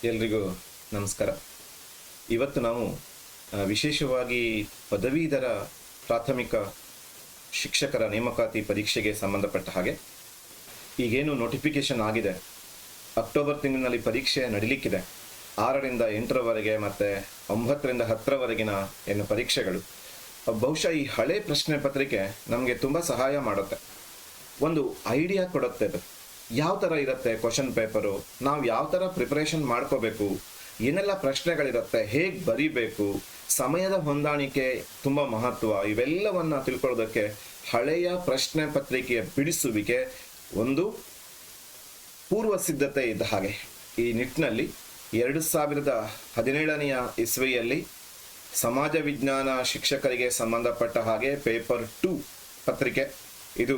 ಎಲ್ರಿಗೂ ನಮಸ್ಕಾರ. ಇವತ್ತು ನಾವು ವಿಶೇಷವಾಗಿ ಪದವೀಧರ ಪ್ರಾಥಮಿಕ ಶಿಕ್ಷಕರ ನೇಮಕಾತಿ ಪರೀಕ್ಷೆಗೆ ಸಂಬಂಧಪಟ್ಟ ಹಾಗೆ ಈಗೇನು ನೋಟಿಫಿಕೇಶನ್ ಆಗಿದೆ, ಅಕ್ಟೋಬರ್ ತಿಂಗಳಿನಲ್ಲಿ ಪರೀಕ್ಷೆ ನಡೀಲಿಕ್ಕಿದೆ. 6ರಿಂದ 8ರವರೆಗೆ ಮತ್ತು 9ರಿಂದ 10ರವರೆಗಿನ ಏನು ಪರೀಕ್ಷೆಗಳು. ಬಹುಶಃ ಈ ಹಳೆ ಪ್ರಶ್ನೆ ಪತ್ರಿಕೆ ನಮಗೆ ತುಂಬ ಸಹಾಯ ಮಾಡುತ್ತೆ, ಒಂದು ಐಡಿಯಾ ಕೊಡುತ್ತೆ. ಯಾವ ಥರ ಇರುತ್ತೆ ಕ್ವಶನ್ ಪೇಪರು, ನಾವು ಯಾವ ಥರ ಪ್ರಿಪ್ರೇಷನ್ ಮಾಡ್ಕೋಬೇಕು, ಏನೆಲ್ಲ ಪ್ರಶ್ನೆಗಳಿರುತ್ತೆ, ಹೇಗೆ ಬರೀಬೇಕು, ಸಮಯದ ಹೊಂದಾಣಿಕೆ ತುಂಬ ಮಹತ್ವ, ಇವೆಲ್ಲವನ್ನು ತಿಳ್ಕೊಳ್ಳೋದಕ್ಕೆ ಹಳೆಯ ಪ್ರಶ್ನೆ ಪತ್ರಿಕೆಯ ಬಿಡಿಸುವಿಕೆ ಒಂದು ಪೂರ್ವ ಸಿದ್ಧತೆ ಇದ್ದ ಹಾಗೆ. ಈ ನಿಟ್ಟಿನಲ್ಲಿ 2017ನೇ ಇಸ್ವಿಯಲ್ಲಿ ಸಮಾಜ ವಿಜ್ಞಾನ ಶಿಕ್ಷಕರಿಗೆ ಸಂಬಂಧಪಟ್ಟ ಹಾಗೆ ಪೇಪರ್ 2 ಪತ್ರಿಕೆ, ಇದು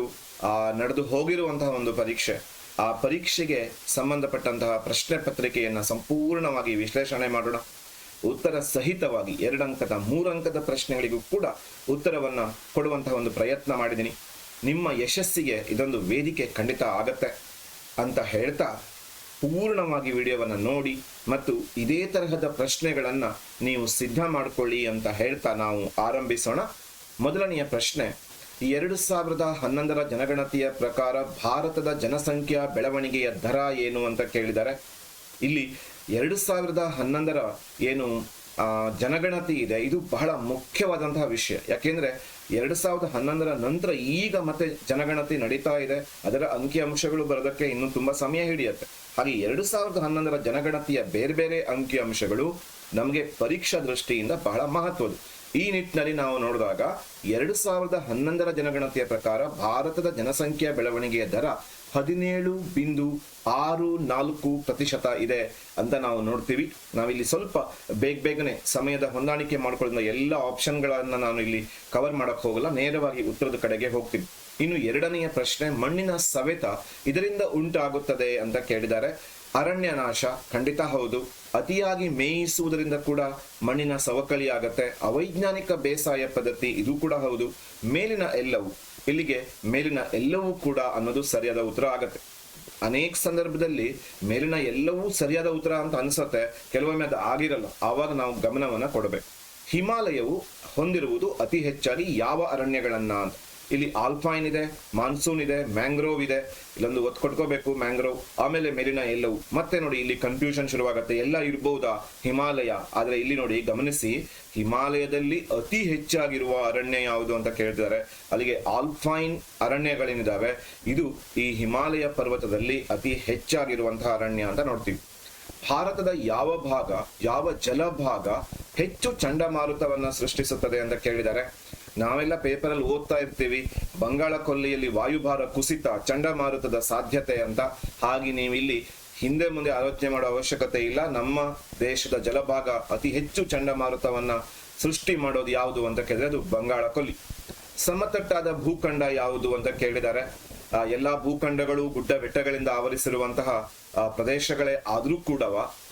ನಡೆದು ಹೋಗಿರುವಂತಹ ಒಂದು ಪರೀಕ್ಷೆ. ಆ ಪರೀಕ್ಷೆಗೆ ಸಂಬಂಧಪಟ್ಟಂತಹ ಪ್ರಶ್ನೆ ಪತ್ರಿಕೆಯನ್ನು ಸಂಪೂರ್ಣವಾಗಿ ವಿಶ್ಲೇಷಣೆ ಮಾಡೋಣ. ಉತ್ತರ ಸಹಿತವಾಗಿ 2 ಅಂಕದ 3 ಅಂಕದ ಪ್ರಶ್ನೆಗಳಿಗೂ ಕೂಡ ಉತ್ತರವನ್ನು ಕೊಡುವಂತಹ ಒಂದು ಪ್ರಯತ್ನ ಮಾಡಿದ್ದೀನಿ. ನಿಮ್ಮ ಯಶಸ್ಸಿಗೆ ಇದೊಂದು ವೇದಿಕೆ ಖಂಡಿತ ಆಗತ್ತೆ ಅಂತ ಹೇಳ್ತಾ ಪೂರ್ಣವಾಗಿ ವಿಡಿಯೋವನ್ನು ನೋಡಿ ಮತ್ತು ಇದೇ ತರಹದ ಪ್ರಶ್ನೆಗಳನ್ನು ನೀವು ಸಿದ್ಧ ಮಾಡಿಕೊಳ್ಳಿ ಅಂತ ಹೇಳ್ತಾ ನಾವು ಆರಂಭಿಸೋಣ. ಮೊದಲನೆಯ ಪ್ರಶ್ನೆ, 2011ರ ಜನಗಣತಿಯ ಪ್ರಕಾರ ಭಾರತದ ಜನಸಂಖ್ಯಾ ಬೆಳವಣಿಗೆಯ ದರ ಏನು ಅಂತ ಕೇಳಿದ್ದಾರೆ. ಇಲ್ಲಿ 2011ರ ಏನು ಜನಗಣತಿ ಇದೆ, ಇದು ಬಹಳ ಮುಖ್ಯವಾದಂತಹ ವಿಷಯ. ಯಾಕೆಂದರೆ 2011ರ ನಂತರ ಈಗ ಮತ್ತೆ ಜನಗಣತಿ ನಡೀತಾ ಇದೆ, ಅದರ ಅಂಕಿಅಂಶಗಳು ಬರೋದಕ್ಕೆ ಇನ್ನೂ ತುಂಬ ಸಮಯ ಹಿಡಿಯುತ್ತೆ. ಹಾಗೆ 2011ರ ಜನಗಣತಿಯ ಬೇರೆ ಬೇರೆ ಅಂಕಿಅಂಶಗಳು ನಮಗೆ ಪರೀಕ್ಷಾ ದೃಷ್ಟಿಯಿಂದ ಬಹಳ ಮಹತ್ವದ್ದು. ಈ ನಿಟ್ಟಿನಲ್ಲಿ ನಾವು ನೋಡಿದಾಗ 2011ರ ಜನಗಣತಿಯ ಪ್ರಕಾರ ಭಾರತದ ಜನಸಂಖ್ಯಾ ಬೆಳವಣಿಗೆಯ ದರ 17.64% ಇದೆ ಅಂತ ನಾವು ನೋಡ್ತೀವಿ. ನಾವಿಲ್ಲಿ ಸ್ವಲ್ಪ ಬೇಗನೆ ಸಮಯದ ಹೊಂದಾಣಿಕೆ ಮಾಡ್ಕೊಳ್ಳೋದ್ರಿಂದ ಎಲ್ಲ ಆಪ್ಷನ್ಗಳನ್ನು ನಾನು ಇಲ್ಲಿ ಕವರ್ ಮಾಡಕ್ಕೆ ಹೋಗಲ್ಲ, ನೇರವಾಗಿ ಉತ್ತರದ ಕಡೆಗೆ ಹೋಗ್ತೀನಿ. ಇನ್ನು 2ನೆಯ ಪ್ರಶ್ನೆ, ಮಣ್ಣಿನ ಸವೆತ ಇದರಿಂದ ಉಂಟಾಗುತ್ತದೆ ಅಂತ ಕೇಳಿದ್ದಾರೆ. ಅರಣ್ಯ ನಾಶ ಖಂಡಿತ ಹೌದು, ಅತಿಯಾಗಿ ಮೇಯಿಸುವುದರಿಂದ ಕೂಡ ಮಣ್ಣಿನ ಸವಕಳಿ ಆಗತ್ತೆ. ಅವೈಜ್ಞಾನಿಕ ಬೇಸಾಯ ಪದ್ಧತಿ ಇದು ಕೂಡ ಹೌದು. ಮೇಲಿನ ಎಲ್ಲವೂ, ಇಲ್ಲಿಗೆ ಮೇಲಿನ ಎಲ್ಲವೂ ಕೂಡ ಅನ್ನೋದು ಸರಿಯಾದ ಉತ್ತರ ಆಗತ್ತೆ. ಅನೇಕ ಸಂದರ್ಭದಲ್ಲಿ ಮೇಲಿನ ಎಲ್ಲವೂ ಸರಿಯಾದ ಉತ್ತರ ಅಂತ ಅನ್ಸತ್ತೆ, ಕೆಲವೊಮ್ಮೆ ಅದು ಆಗಿರಲ್ಲ. ಆವಾಗ ನಾವು ಗಮನವನ್ನು ಕೊಡಬೇಕು. ಹಿಮಾಲಯವು ಹೊಂದಿರುವುದು ಅತಿ ಹೆಚ್ಚಾಗಿ ಯಾವ ಅರಣ್ಯಗಳನ್ನ ಅಂತ. ಇಲ್ಲಿ ಆಲ್ಪೈನ್ ಇದೆ, ಮಾನ್ಸೂನ್ ಇದೆ, ಮ್ಯಾಂಗ್ರೋವ್ ಇದೆ. ಇಲ್ಲೊಂದು ಒತ್ತು ಕೊಟ್ಕೋಬೇಕು, ಮ್ಯಾಂಗ್ರೋವ್. ಆಮೇಲೆ ಮೇಲಿನ ಎಲ್ಲವೂ. ಮತ್ತೆ ನೋಡಿ ಇಲ್ಲಿ ಕನ್ಫ್ಯೂಷನ್ ಶುರುವಾಗತ್ತೆ, ಎಲ್ಲ ಇರ್ಬಹುದಾ ಹಿಮಾಲಯ, ಆದ್ರೆ ಇಲ್ಲಿ ನೋಡಿ ಗಮನಿಸಿ, ಹಿಮಾಲಯದಲ್ಲಿ ಅತಿ ಹೆಚ್ಚಾಗಿರುವ ಅರಣ್ಯ ಯಾವುದು ಅಂತ ಕೇಳ್ತಿದ್ದಾರೆ. ಅಲ್ಲಿಗೆ ಆಲ್ಪೈನ್ ಅರಣ್ಯಗಳೇನಿದಾವೆ, ಇದು ಈ ಹಿಮಾಲಯ ಪರ್ವತದಲ್ಲಿ ಅತಿ ಹೆಚ್ಚಾಗಿರುವಂತಹ ಅರಣ್ಯ ಅಂತ ನೋಡ್ತೀವಿ. ಭಾರತದ ಯಾವ ಭಾಗ, ಯಾವ ಜಲಭಾಗ ಹೆಚ್ಚು ಚಂಡಮಾರುತವನ್ನ ಸೃಷ್ಟಿಸುತ್ತದೆ ಅಂತ ಕೇಳಿದ್ದಾರೆ. ನಾವೆಲ್ಲ ಪೇಪರಲ್ಲಿ ಓದ್ತಾ ಇರ್ತೀವಿ, ಬಂಗಾಳ ಕೊಲ್ಲಿಯಲ್ಲಿ ವಾಯುಭಾರ ಕುಸಿತ, ಚಂಡಮಾರುತದ ಸಾಧ್ಯತೆ ಅಂತ. ಹಾಗೆ ನೀವು ಇಲ್ಲಿ ಹಿಂದೆ ಮುಂದೆ ಆಲೋಚನೆ ಮಾಡೋ ಅವಶ್ಯಕತೆ ಇಲ್ಲ. ನಮ್ಮ ದೇಶದ ಜಲಭಾಗ ಅತಿ ಹೆಚ್ಚು ಚಂಡಮಾರುತವನ್ನ ಸೃಷ್ಟಿ ಮಾಡೋದು ಯಾವುದು ಅಂತ ಕೇಳಿದ್ರೆ ಅದು ಬಂಗಾಳ ಕೊಲ್ಲಿ. ಸಮತಟ್ಟಾದ ಭೂಖಂಡ ಯಾವುದು ಅಂತ ಕೇಳಿದ್ದಾರೆ. ಎಲ್ಲಾ ಭೂಖಂಡಗಳು ಗುಡ್ಡ ಬೆಟ್ಟಗಳಿಂದ ಆವರಿಸಿರುವಂತಹ ಪ್ರದೇಶಗಳೇ ಆದರೂ ಕೂಡ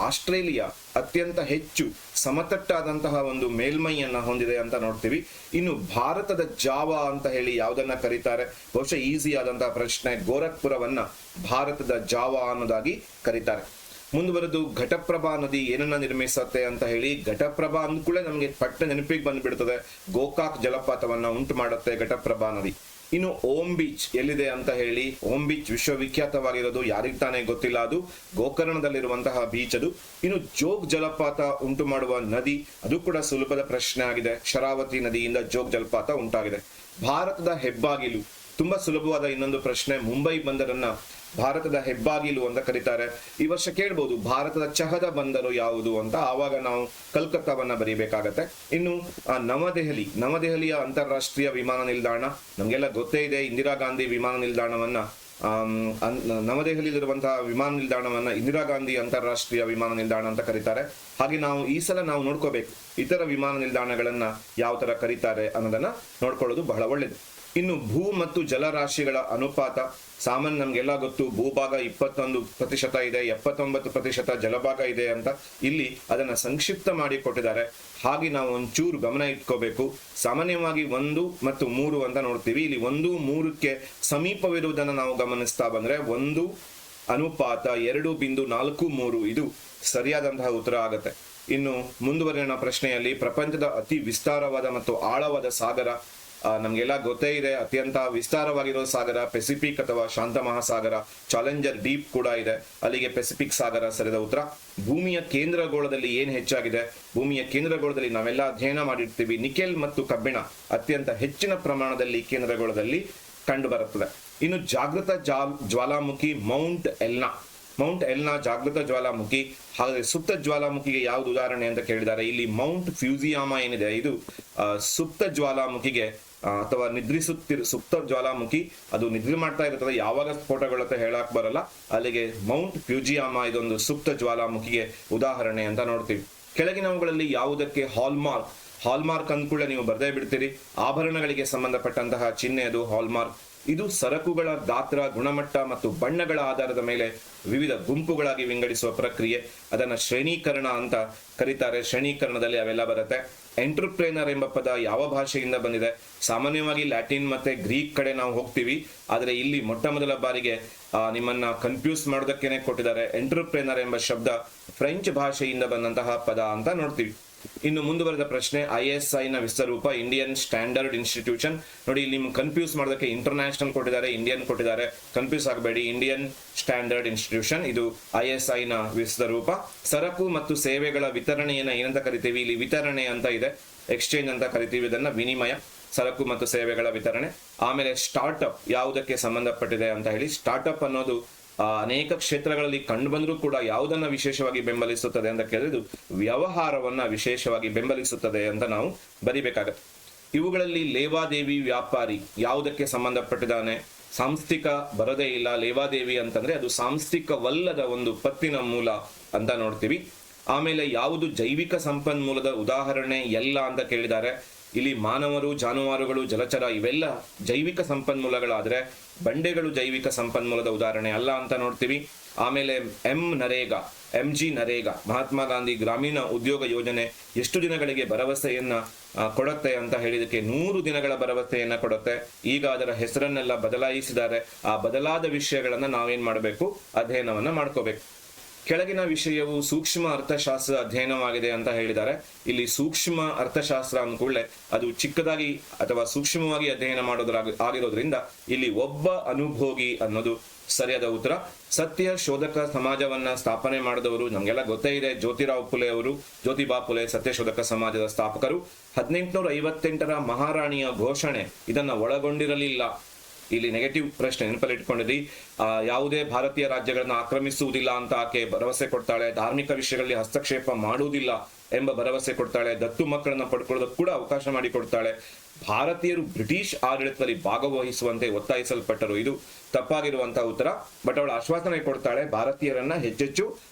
ಆಸ್ಟ್ರೇಲಿಯಾ ಅತ್ಯಂತ ಹೆಚ್ಚು ಸಮತಟ್ಟಾದಂತಹ ಒಂದು ಮೇಲ್ಮೈಯನ್ನ ಹೊಂದಿದೆ ಅಂತ ನೋಡ್ತೀವಿ. ಇನ್ನು ಭಾರತದ ಜಾವ ಅಂತ ಹೇಳಿ ಯಾವುದನ್ನ ಕರೀತಾರೆ, ಬಹುಶಃ ಈಸಿ ಆದಂತಹ ಪ್ರಶ್ನೆ. ಗೋರಖ್ಪುರವನ್ನ ಭಾರತದ ಜಾವ ಅನ್ನೋದಾಗಿ ಕರೀತಾರೆ. ಮುಂದುವರೆದು ಘಟಪ್ರಭಾ ನದಿ ಏನನ್ನ ನಿರ್ಮಿಸುತ್ತೆ ಅಂತ ಹೇಳಿ, ಘಟಪ್ರಭಾ ಅಂದ್ಕೂಳೆ ನಮಗೆ ಪಟ್ಟ ನೆನಪಿಗೆ ಬಂದ್ಬಿಡ್ತದೆ, ಗೋಕಾಕ್ ಜಲಪಾತವನ್ನ ಉಂಟು ಮಾಡುತ್ತೆ ಘಟಪ್ರಭಾ ನದಿ. ಇನ್ನು ಓಂ ಬೀಚ್ ಎಲ್ಲಿದೆ ಅಂತ ಹೇಳಿ, ಓಂ ಬೀಚ್ ವಿಶ್ವವಿಖ್ಯಾತವಾಗಿರೋದು ಯಾರಿಗೆ ತಾನೇ ಗೊತ್ತಿಲ್ಲ, ಅದು ಗೋಕರ್ಣದಲ್ಲಿರುವಂತಹ ಬೀಚ್ ಅದು. ಇನ್ನು ಜೋಗ್ ಜಲಪಾತ ಉಂಟು ಮಾಡುವ ನದಿ, ಅದು ಕೂಡ ಸುಲಭದ ಪ್ರಶ್ನೆ ಆಗಿದೆ. ಶರಾವತಿ ನದಿಯಿಂದ ಜೋಗ್ ಜಲಪಾತ ಉಂಟಾಗಿದೆ. ಭಾರತದ ಹೆಬ್ಬಾಗಿಲು ತುಂಬಾ ಸುಲಭವಾದ ಇನ್ನೊಂದು ಪ್ರಶ್ನೆ. ಮುಂಬೈ ಬಂದರನ್ನ ಭಾರತದ ಹೆಬ್ಬಾಗಿಲು ಅಂತ ಕರೀತಾರೆ. ಈ ವರ್ಷ ಕೇಳ್ಬೋದು ಭಾರತದ ಚಹದ ಬಂದರು ಯಾವುದು ಅಂತ, ಆವಾಗ ನಾವು ಕಲ್ಕತ್ತಾವನ್ನ ಬರೀಬೇಕಾಗತ್ತೆ. ಇನ್ನು ನವದೆಹಲಿಯ ಅಂತಾರಾಷ್ಟ್ರೀಯ ವಿಮಾನ ನಿಲ್ದಾಣ ನಮಗೆಲ್ಲ ಗೊತ್ತೇ ಇದೆ. ಇಂದಿರಾ ಗಾಂಧಿ ವಿಮಾನ ನಿಲ್ದಾಣವನ್ನ ನವದೆಹಲಿಯಲ್ಲಿರುವಂತಹ ವಿಮಾನ ನಿಲ್ದಾಣವನ್ನ ಇಂದಿರಾ ಗಾಂಧಿ ಅಂತಾರಾಷ್ಟ್ರೀಯ ವಿಮಾನ ನಿಲ್ದಾಣ ಅಂತ ಕರೀತಾರೆ. ಹಾಗೆ ನಾವು ಈ ಸಲ ನಾವು ನೋಡ್ಕೋಬೇಕು ಇತರ ವಿಮಾನ ನಿಲ್ದಾಣಗಳನ್ನ ಯಾವ ತರ ಕರೀತಾರೆ ಅನ್ನೋದನ್ನ ನೋಡ್ಕೊಳ್ಳೋದು ಬಹಳ ಒಳ್ಳೇದು. ಇನ್ನು ಭೂ ಮತ್ತು ಜಲರಾಶಿಗಳ ಅನುಪಾತ ಸಾಮಾನ್ಯ ನಮ್ಗೆಲ್ಲ ಗೊತ್ತು, ಭೂಭಾಗ 21% ಇದೆ, 79% ಜಲಭಾಗ ಇದೆ ಅಂತ. ಇಲ್ಲಿ ಅದನ್ನ ಸಂಕ್ಷಿಪ್ತ ಮಾಡಿ ಕೊಟ್ಟಿದ್ದಾರೆ. ಹಾಗೆ ನಾವು ಒಂಚೂರು ಗಮನ ಇಟ್ಕೋಬೇಕು. ಸಾಮಾನ್ಯವಾಗಿ 1 ಮತ್ತು 3 ಅಂತ ನೋಡ್ತೀವಿ. ಇಲ್ಲಿ 1, 3ಕ್ಕೆ ಸಮೀಪವಿರುವುದನ್ನು ನಾವು ಗಮನಿಸ್ತಾ ಬಂದ್ರೆ 1 ಅನುಪಾತ 2.43 ಇದು ಸರಿಯಾದಂತಹ ಉತ್ತರ ಆಗತ್ತೆ. ಇನ್ನು ಮುಂದುವರಿಯೋಣ ಪ್ರಶ್ನೆಯಲ್ಲಿ. ಪ್ರಪಂಚದ ಅತಿ ವಿಸ್ತಾರವಾದ ಮತ್ತು ಆಳವಾದ ಸಾಗರ, ನಮಗೆಲ್ಲ ಗೊತ್ತೇ ಇದೆ, ಅತ್ಯಂತ ವಿಸ್ತಾರವಾಗಿರೋ ಸಾಗರ ಪೆಸಿಫಿಕ್ ಅಥವಾ ಶಾಂತ ಮಹಾಸಾಗರ. ಚಾಲೆಂಜರ್ ಡೀಪ್ ಕೂಡ ಇದೆ, ಅಲ್ಲಿಗೆ ಪೆಸಿಫಿಕ್ ಸಾಗರ ಸರಿಯಾದ ಉತ್ತರ. ಭೂಮಿಯ ಕೇಂದ್ರಗೋಳದಲ್ಲಿ ಏನ್ ಹೆಚ್ಚಾಗಿದೆ? ಭೂಮಿಯ ಕೇಂದ್ರಗೋಳದಲ್ಲಿ ನಾವೆಲ್ಲ ಅಧ್ಯಯನ ಮಾಡಿರ್ತೀವಿ, ನಿಕೆಲ್ ಮತ್ತು ಕಬ್ಬಿಣ ಅತ್ಯಂತ ಹೆಚ್ಚಿನ ಪ್ರಮಾಣದಲ್ಲಿ ಕೇಂದ್ರಗೋಳದಲ್ಲಿ ಕಂಡು ಬರುತ್ತದೆ. ಇನ್ನು ಜಾಗೃತ ಜ್ವಾಲಾಮುಖಿ ಮೌಂಟ್ ಎಲ್ನಾ ಜಾಗೃತ ಜ್ವಾಲಾಮುಖಿ. ಹಾಗಾದ್ರೆ ಸುಪ್ತ ಜ್ವಾಲಾಮುಖಿಗೆ ಯಾವ್ದು ಉದಾಹರಣೆ ಅಂತ ಕೇಳಿದ್ದಾರೆ. ಇಲ್ಲಿ ಮೌಂಟ್ ಫ್ಯೂಸಿಯಾಮ ಏನಿದೆ ಇದು ಸುಪ್ತ ಜ್ವಾಲಾಮುಖಿಗೆ ಅಥವಾ ಸುಪ್ತ ಜ್ವಾಲಾಮುಖಿ, ಅದು ನಿದ್ರೆ ಮಾಡ್ತಾ ಇರ್ತದೆ, ಯಾವಾಗ ಸ್ಫೋಟಗೊಳ್ಳುತ್ತೆ ಹೇಳಕ್ ಬರಲ್ಲ. ಅಲ್ಲಿಗೆ ಮೌಂಟ್ ಫ್ಯೂಜಿಯಾಮ ಇದೊಂದು ಸುಪ್ತ ಜ್ವಾಲಾಮುಖಿಗೆ ಉದಾಹರಣೆ ಅಂತ ನೋಡ್ತೀವಿ. ಕೆಳಗಿನವುಗಳಲ್ಲಿ ಯಾವುದಕ್ಕೆ ಹಾಲ್ಮಾರ್ಕ್ ಅಂದ್ಕೂಡ ನೀವು ಬರ್ದೇ ಬಿಡ್ತೀರಿ. ಆಭರಣಗಳಿಗೆ ಸಂಬಂಧಪಟ್ಟಂತಹ ಚಿಹ್ನೆ ಅದು ಹಾಲ್ಮಾರ್ಕ್. ಇದು ಸರಕುಗಳ ಗಾತ್ರ, ಗುಣಮಟ್ಟ ಮತ್ತು ಬಣ್ಣಗಳ ಆಧಾರದ ಮೇಲೆ ವಿವಿಧ ಗುಂಪುಗಳಾಗಿ ವಿಂಗಡಿಸುವ ಪ್ರಕ್ರಿಯೆ, ಅದನ್ನ ಶ್ರೇಣೀಕರಣ ಅಂತ ಕರೀತಾರೆ. ಶ್ರೇಣೀಕರಣದಲ್ಲಿ ಅವೆಲ್ಲ ಬರುತ್ತೆ. ಎಂಟರ್ಪ್ರೇನರ್ ಎಂಬ ಪದ ಯಾವ ಭಾಷೆಯಿಂದ ಬಂದಿದೆ? ಸಾಮಾನ್ಯವಾಗಿ ಲ್ಯಾಟಿನ್ ಮತ್ತೆ ಗ್ರೀಕ್ ಕಡೆ ನಾವು ಹೋಗ್ತೀವಿ, ಆದರೆ ಇಲ್ಲಿ ಮೊಟ್ಟ ಮೊದಲ ಬಾರಿಗೆ ನಿಮ್ಮನ್ನ ಕನ್ಫ್ಯೂಸ್ ಮಾಡೋದಕ್ಕೇನೆ ಕೊಟ್ಟಿದ್ದಾರೆ. ಎಂಟರ್ಪ್ರೇನರ್ ಎಂಬ ಶಬ್ದ ಫ್ರೆಂಚ್ ಭಾಷೆಯಿಂದ ಬಂದಂತಹ ಪದ ಅಂತ ನೋಡ್ತೀವಿ. ಇನ್ನು ಮುಂದುವರೆದ ಪ್ರಶ್ನೆ, ISI ನ ವಿಸ್ತರೂಪ ಇಂಡಿಯನ್ ಸ್ಟ್ಯಾಂಡರ್ಡ್ ಇನ್ಸ್ಟಿಟ್ಯೂಷನ್. ನೋಡಿ, ಇಲ್ಲಿ ನಿಮ್ಗೆ ಕನ್ಫ್ಯೂಸ್ ಮಾಡೋದಕ್ಕೆ ಇಂಟರ್ನ್ಯಾಷನಲ್ ಕೊಟ್ಟಿದ್ದಾರೆ, ಇಂಡಿಯನ್ ಕೊಟ್ಟಿದ್ದಾರೆ, ಕನ್ಫ್ಯೂಸ್ ಆಗಬೇಡಿ. ಇಂಡಿಯನ್ ಸ್ಟ್ಯಾಂಡರ್ಡ್ ಇನ್ಸ್ಟಿಟ್ಯೂಷನ್ ಇದು ISI ನ ವಿಸ್ತರೂಪ. ಸರಕು ಮತ್ತು ಸೇವೆಗಳ ವಿತರಣೆಯನ್ನ ಏನಂತ ಕರಿತೀವಿ? ಇಲ್ಲಿ ವಿತರಣೆ ಅಂತ ಇದೆ, ಎಕ್ಸ್ಚೇಂಜ್ ಅಂತ ಕರಿತೀವಿ ಇದನ್ನ, ವಿನಿಮಯ, ಸರಕು ಮತ್ತು ಸೇವೆಗಳ ವಿತರಣೆ. ಆಮೇಲೆ ಸ್ಟಾರ್ಟ್ಅಪ್ ಯಾವುದಕ್ಕೆ ಸಂಬಂಧಪಟ್ಟಿದೆ ಅಂತ ಹೇಳಿ, ಸ್ಟಾರ್ಟ್ಅಪ್ ಅನ್ನೋದು ಅನೇಕ ಕ್ಷೇತ್ರಗಳಲ್ಲಿ ಕಂಡು ಬಂದರೂ ಕೂಡ ಯಾವುದನ್ನ ವಿಶೇಷವಾಗಿ ಬೆಂಬಲಿಸುತ್ತದೆ ಅಂತ ಕೇಳಿದ್ರೆ ವ್ಯವಹಾರವನ್ನ ವಿಶೇಷವಾಗಿ ಬೆಂಬಲಿಸುತ್ತದೆ ಅಂತ ನಾವು ಬರಿಬೇಕಾಗತ್ತೆ. ಇವುಗಳಲ್ಲಿ ಲೇವಾದೇವಿ ವ್ಯಾಪಾರಿ ಯಾವುದಕ್ಕೆ ಸಂಬಂಧಪಟ್ಟಿದ್ದಾನೆ? ಸಾಂಸ್ಥಿಕ ಬರೋದೇ ಇಲ್ಲ. ಲೇವಾದೇವಿ ಅಂತಂದ್ರೆ ಅದು ಸಾಂಸ್ಥಿಕವಲ್ಲದ ಒಂದು ಪತ್ತಿನ ಮೂಲ ಅಂತ ನೋಡ್ತೀವಿ. ಆಮೇಲೆ ಯಾವುದು ಜೈವಿಕ ಸಂಪನ್ಮೂಲದ ಉದಾಹರಣೆ ಎಲ್ಲ ಅಂತ ಕೇಳಿದ್ದಾರೆ. ಇಲ್ಲಿ ಮಾನವರು, ಜಾನುವಾರುಗಳು, ಜಲಚರ ಇವೆಲ್ಲ ಜೈವಿಕ ಸಂಪನ್ಮೂಲಗಳಾದ್ರೆ ಬಂಡೆಗಳು ಜೈವಿಕ ಸಂಪನ್ಮೂಲದ ಉದಾಹರಣೆ ಅಲ್ಲ ಅಂತ ನೋಡ್ತೀವಿ. ಆಮೇಲೆ MG ನರೇಗಾ, ಮಹಾತ್ಮ ಗಾಂಧಿ ಗ್ರಾಮೀಣ ಉದ್ಯೋಗ ಯೋಜನೆ ಎಷ್ಟು ದಿನಗಳಿಗೆ ಭರವಸೆಯನ್ನ ಕೊಡುತ್ತೆ ಅಂತ ಹೇಳಿದಕ್ಕೆ 100 ದಿನಗಳ ಭರವಸೆಯನ್ನ ಕೊಡುತ್ತೆ. ಈಗ ಅದರ ಹೆಸರನ್ನೆಲ್ಲ ಬದಲಾಯಿಸಿದ್ದಾರೆ. ಆ ಬದಲಾದ ವಿಷಯಗಳನ್ನ ನಾವೇನ್ ಮಾಡಬೇಕು? ಅಧ್ಯಯನವನ್ನ ಮಾಡ್ಕೋಬೇಕು. ಕೆಳಗಿನ ವಿಷಯವು ಸೂಕ್ಷ್ಮ ಅರ್ಥಶಾಸ್ತ್ರ ಅಧ್ಯಯನವಾಗಿದೆ ಅಂತ ಹೇಳಿದ್ದಾರೆ. ಇಲ್ಲಿ ಸೂಕ್ಷ್ಮ ಅರ್ಥಶಾಸ್ತ್ರ ಅಂದ್ಕೂಡಲೇ ಅದು ಚಿಕ್ಕದಾಗಿ ಅಥವಾ ಸೂಕ್ಷ್ಮವಾಗಿ ಅಧ್ಯಯನ ಆಗಿರೋದ್ರಿಂದ ಇಲ್ಲಿ ಒಬ್ಬ ಅನುಭೋಗಿ ಅನ್ನೋದು ಸರಿಯಾದ ಉತ್ತರ. ಸತ್ಯ ಶೋಧಕ ಸಮಾಜವನ್ನ ಸ್ಥಾಪನೆ ಮಾಡಿದವರು ನಮಗೆಲ್ಲ ಗೊತ್ತೇ ಇದೆ, ಜ್ಯೋತಿಬಾ ಫುಲೆ ಸತ್ಯ ಶೋಧಕ ಸಮಾಜದ ಸ್ಥಾಪಕರು. 1858ರ ಮಹಾರಾಣಿಯ ಘೋಷಣೆ ಇದನ್ನ ಒಳಗೊಂಡಿರಲಿಲ್ಲ. ಇಲ್ಲಿ ನೆಗೆಟಿವ್ ಪ್ರಶ್ನೆ ನೆನಪಲ್ಲಿ ಇಟ್ಕೊಂಡಿದ್ರಿ. ಯಾವುದೇ ಭಾರತೀಯ ರಾಜ್ಯಗಳನ್ನ ಆಕ್ರಮಿಸುವುದಿಲ್ಲ ಅಂತ ಆಕೆ ಭರವಸೆ ಕೊಡ್ತಾಳೆ. ಧಾರ್ಮಿಕ ವಿಷಯಗಳಲ್ಲಿ ಹಸ್ತಕ್ಷೇಪ ಮಾಡುವುದಿಲ್ಲ ಎಂಬ ಭರವಸೆ ಕೊಡ್ತಾಳೆ. ದತ್ತು ಮಕ್ಕಳನ್ನ ಪಡ್ಕೊಳ್ಳೋದಕ್ಕೆ ಕೂಡ ಅವಕಾಶ ಮಾಡಿಕೊಡ್ತಾಳೆ. ಭಾರತೀಯರು ಬ್ರಿಟಿಷ್ ಆಡಳಿತದಲ್ಲಿ ಭಾಗವಹಿಸುವಂತೆ ಒತ್ತಾಯಿಸಲ್ಪಟ್ಟರು. ಇದು ತಪ್ಪಾಗಿರುವಂತಹ ಉತ್ತರ. ಬಟ್ ಅವಳು ಆಶ್ವಾಸನೆ ಕೊಡ್ತಾಳೆ ಭಾರತೀಯರನ್ನ ಹೆಚ್ಚೆಚ್ಚು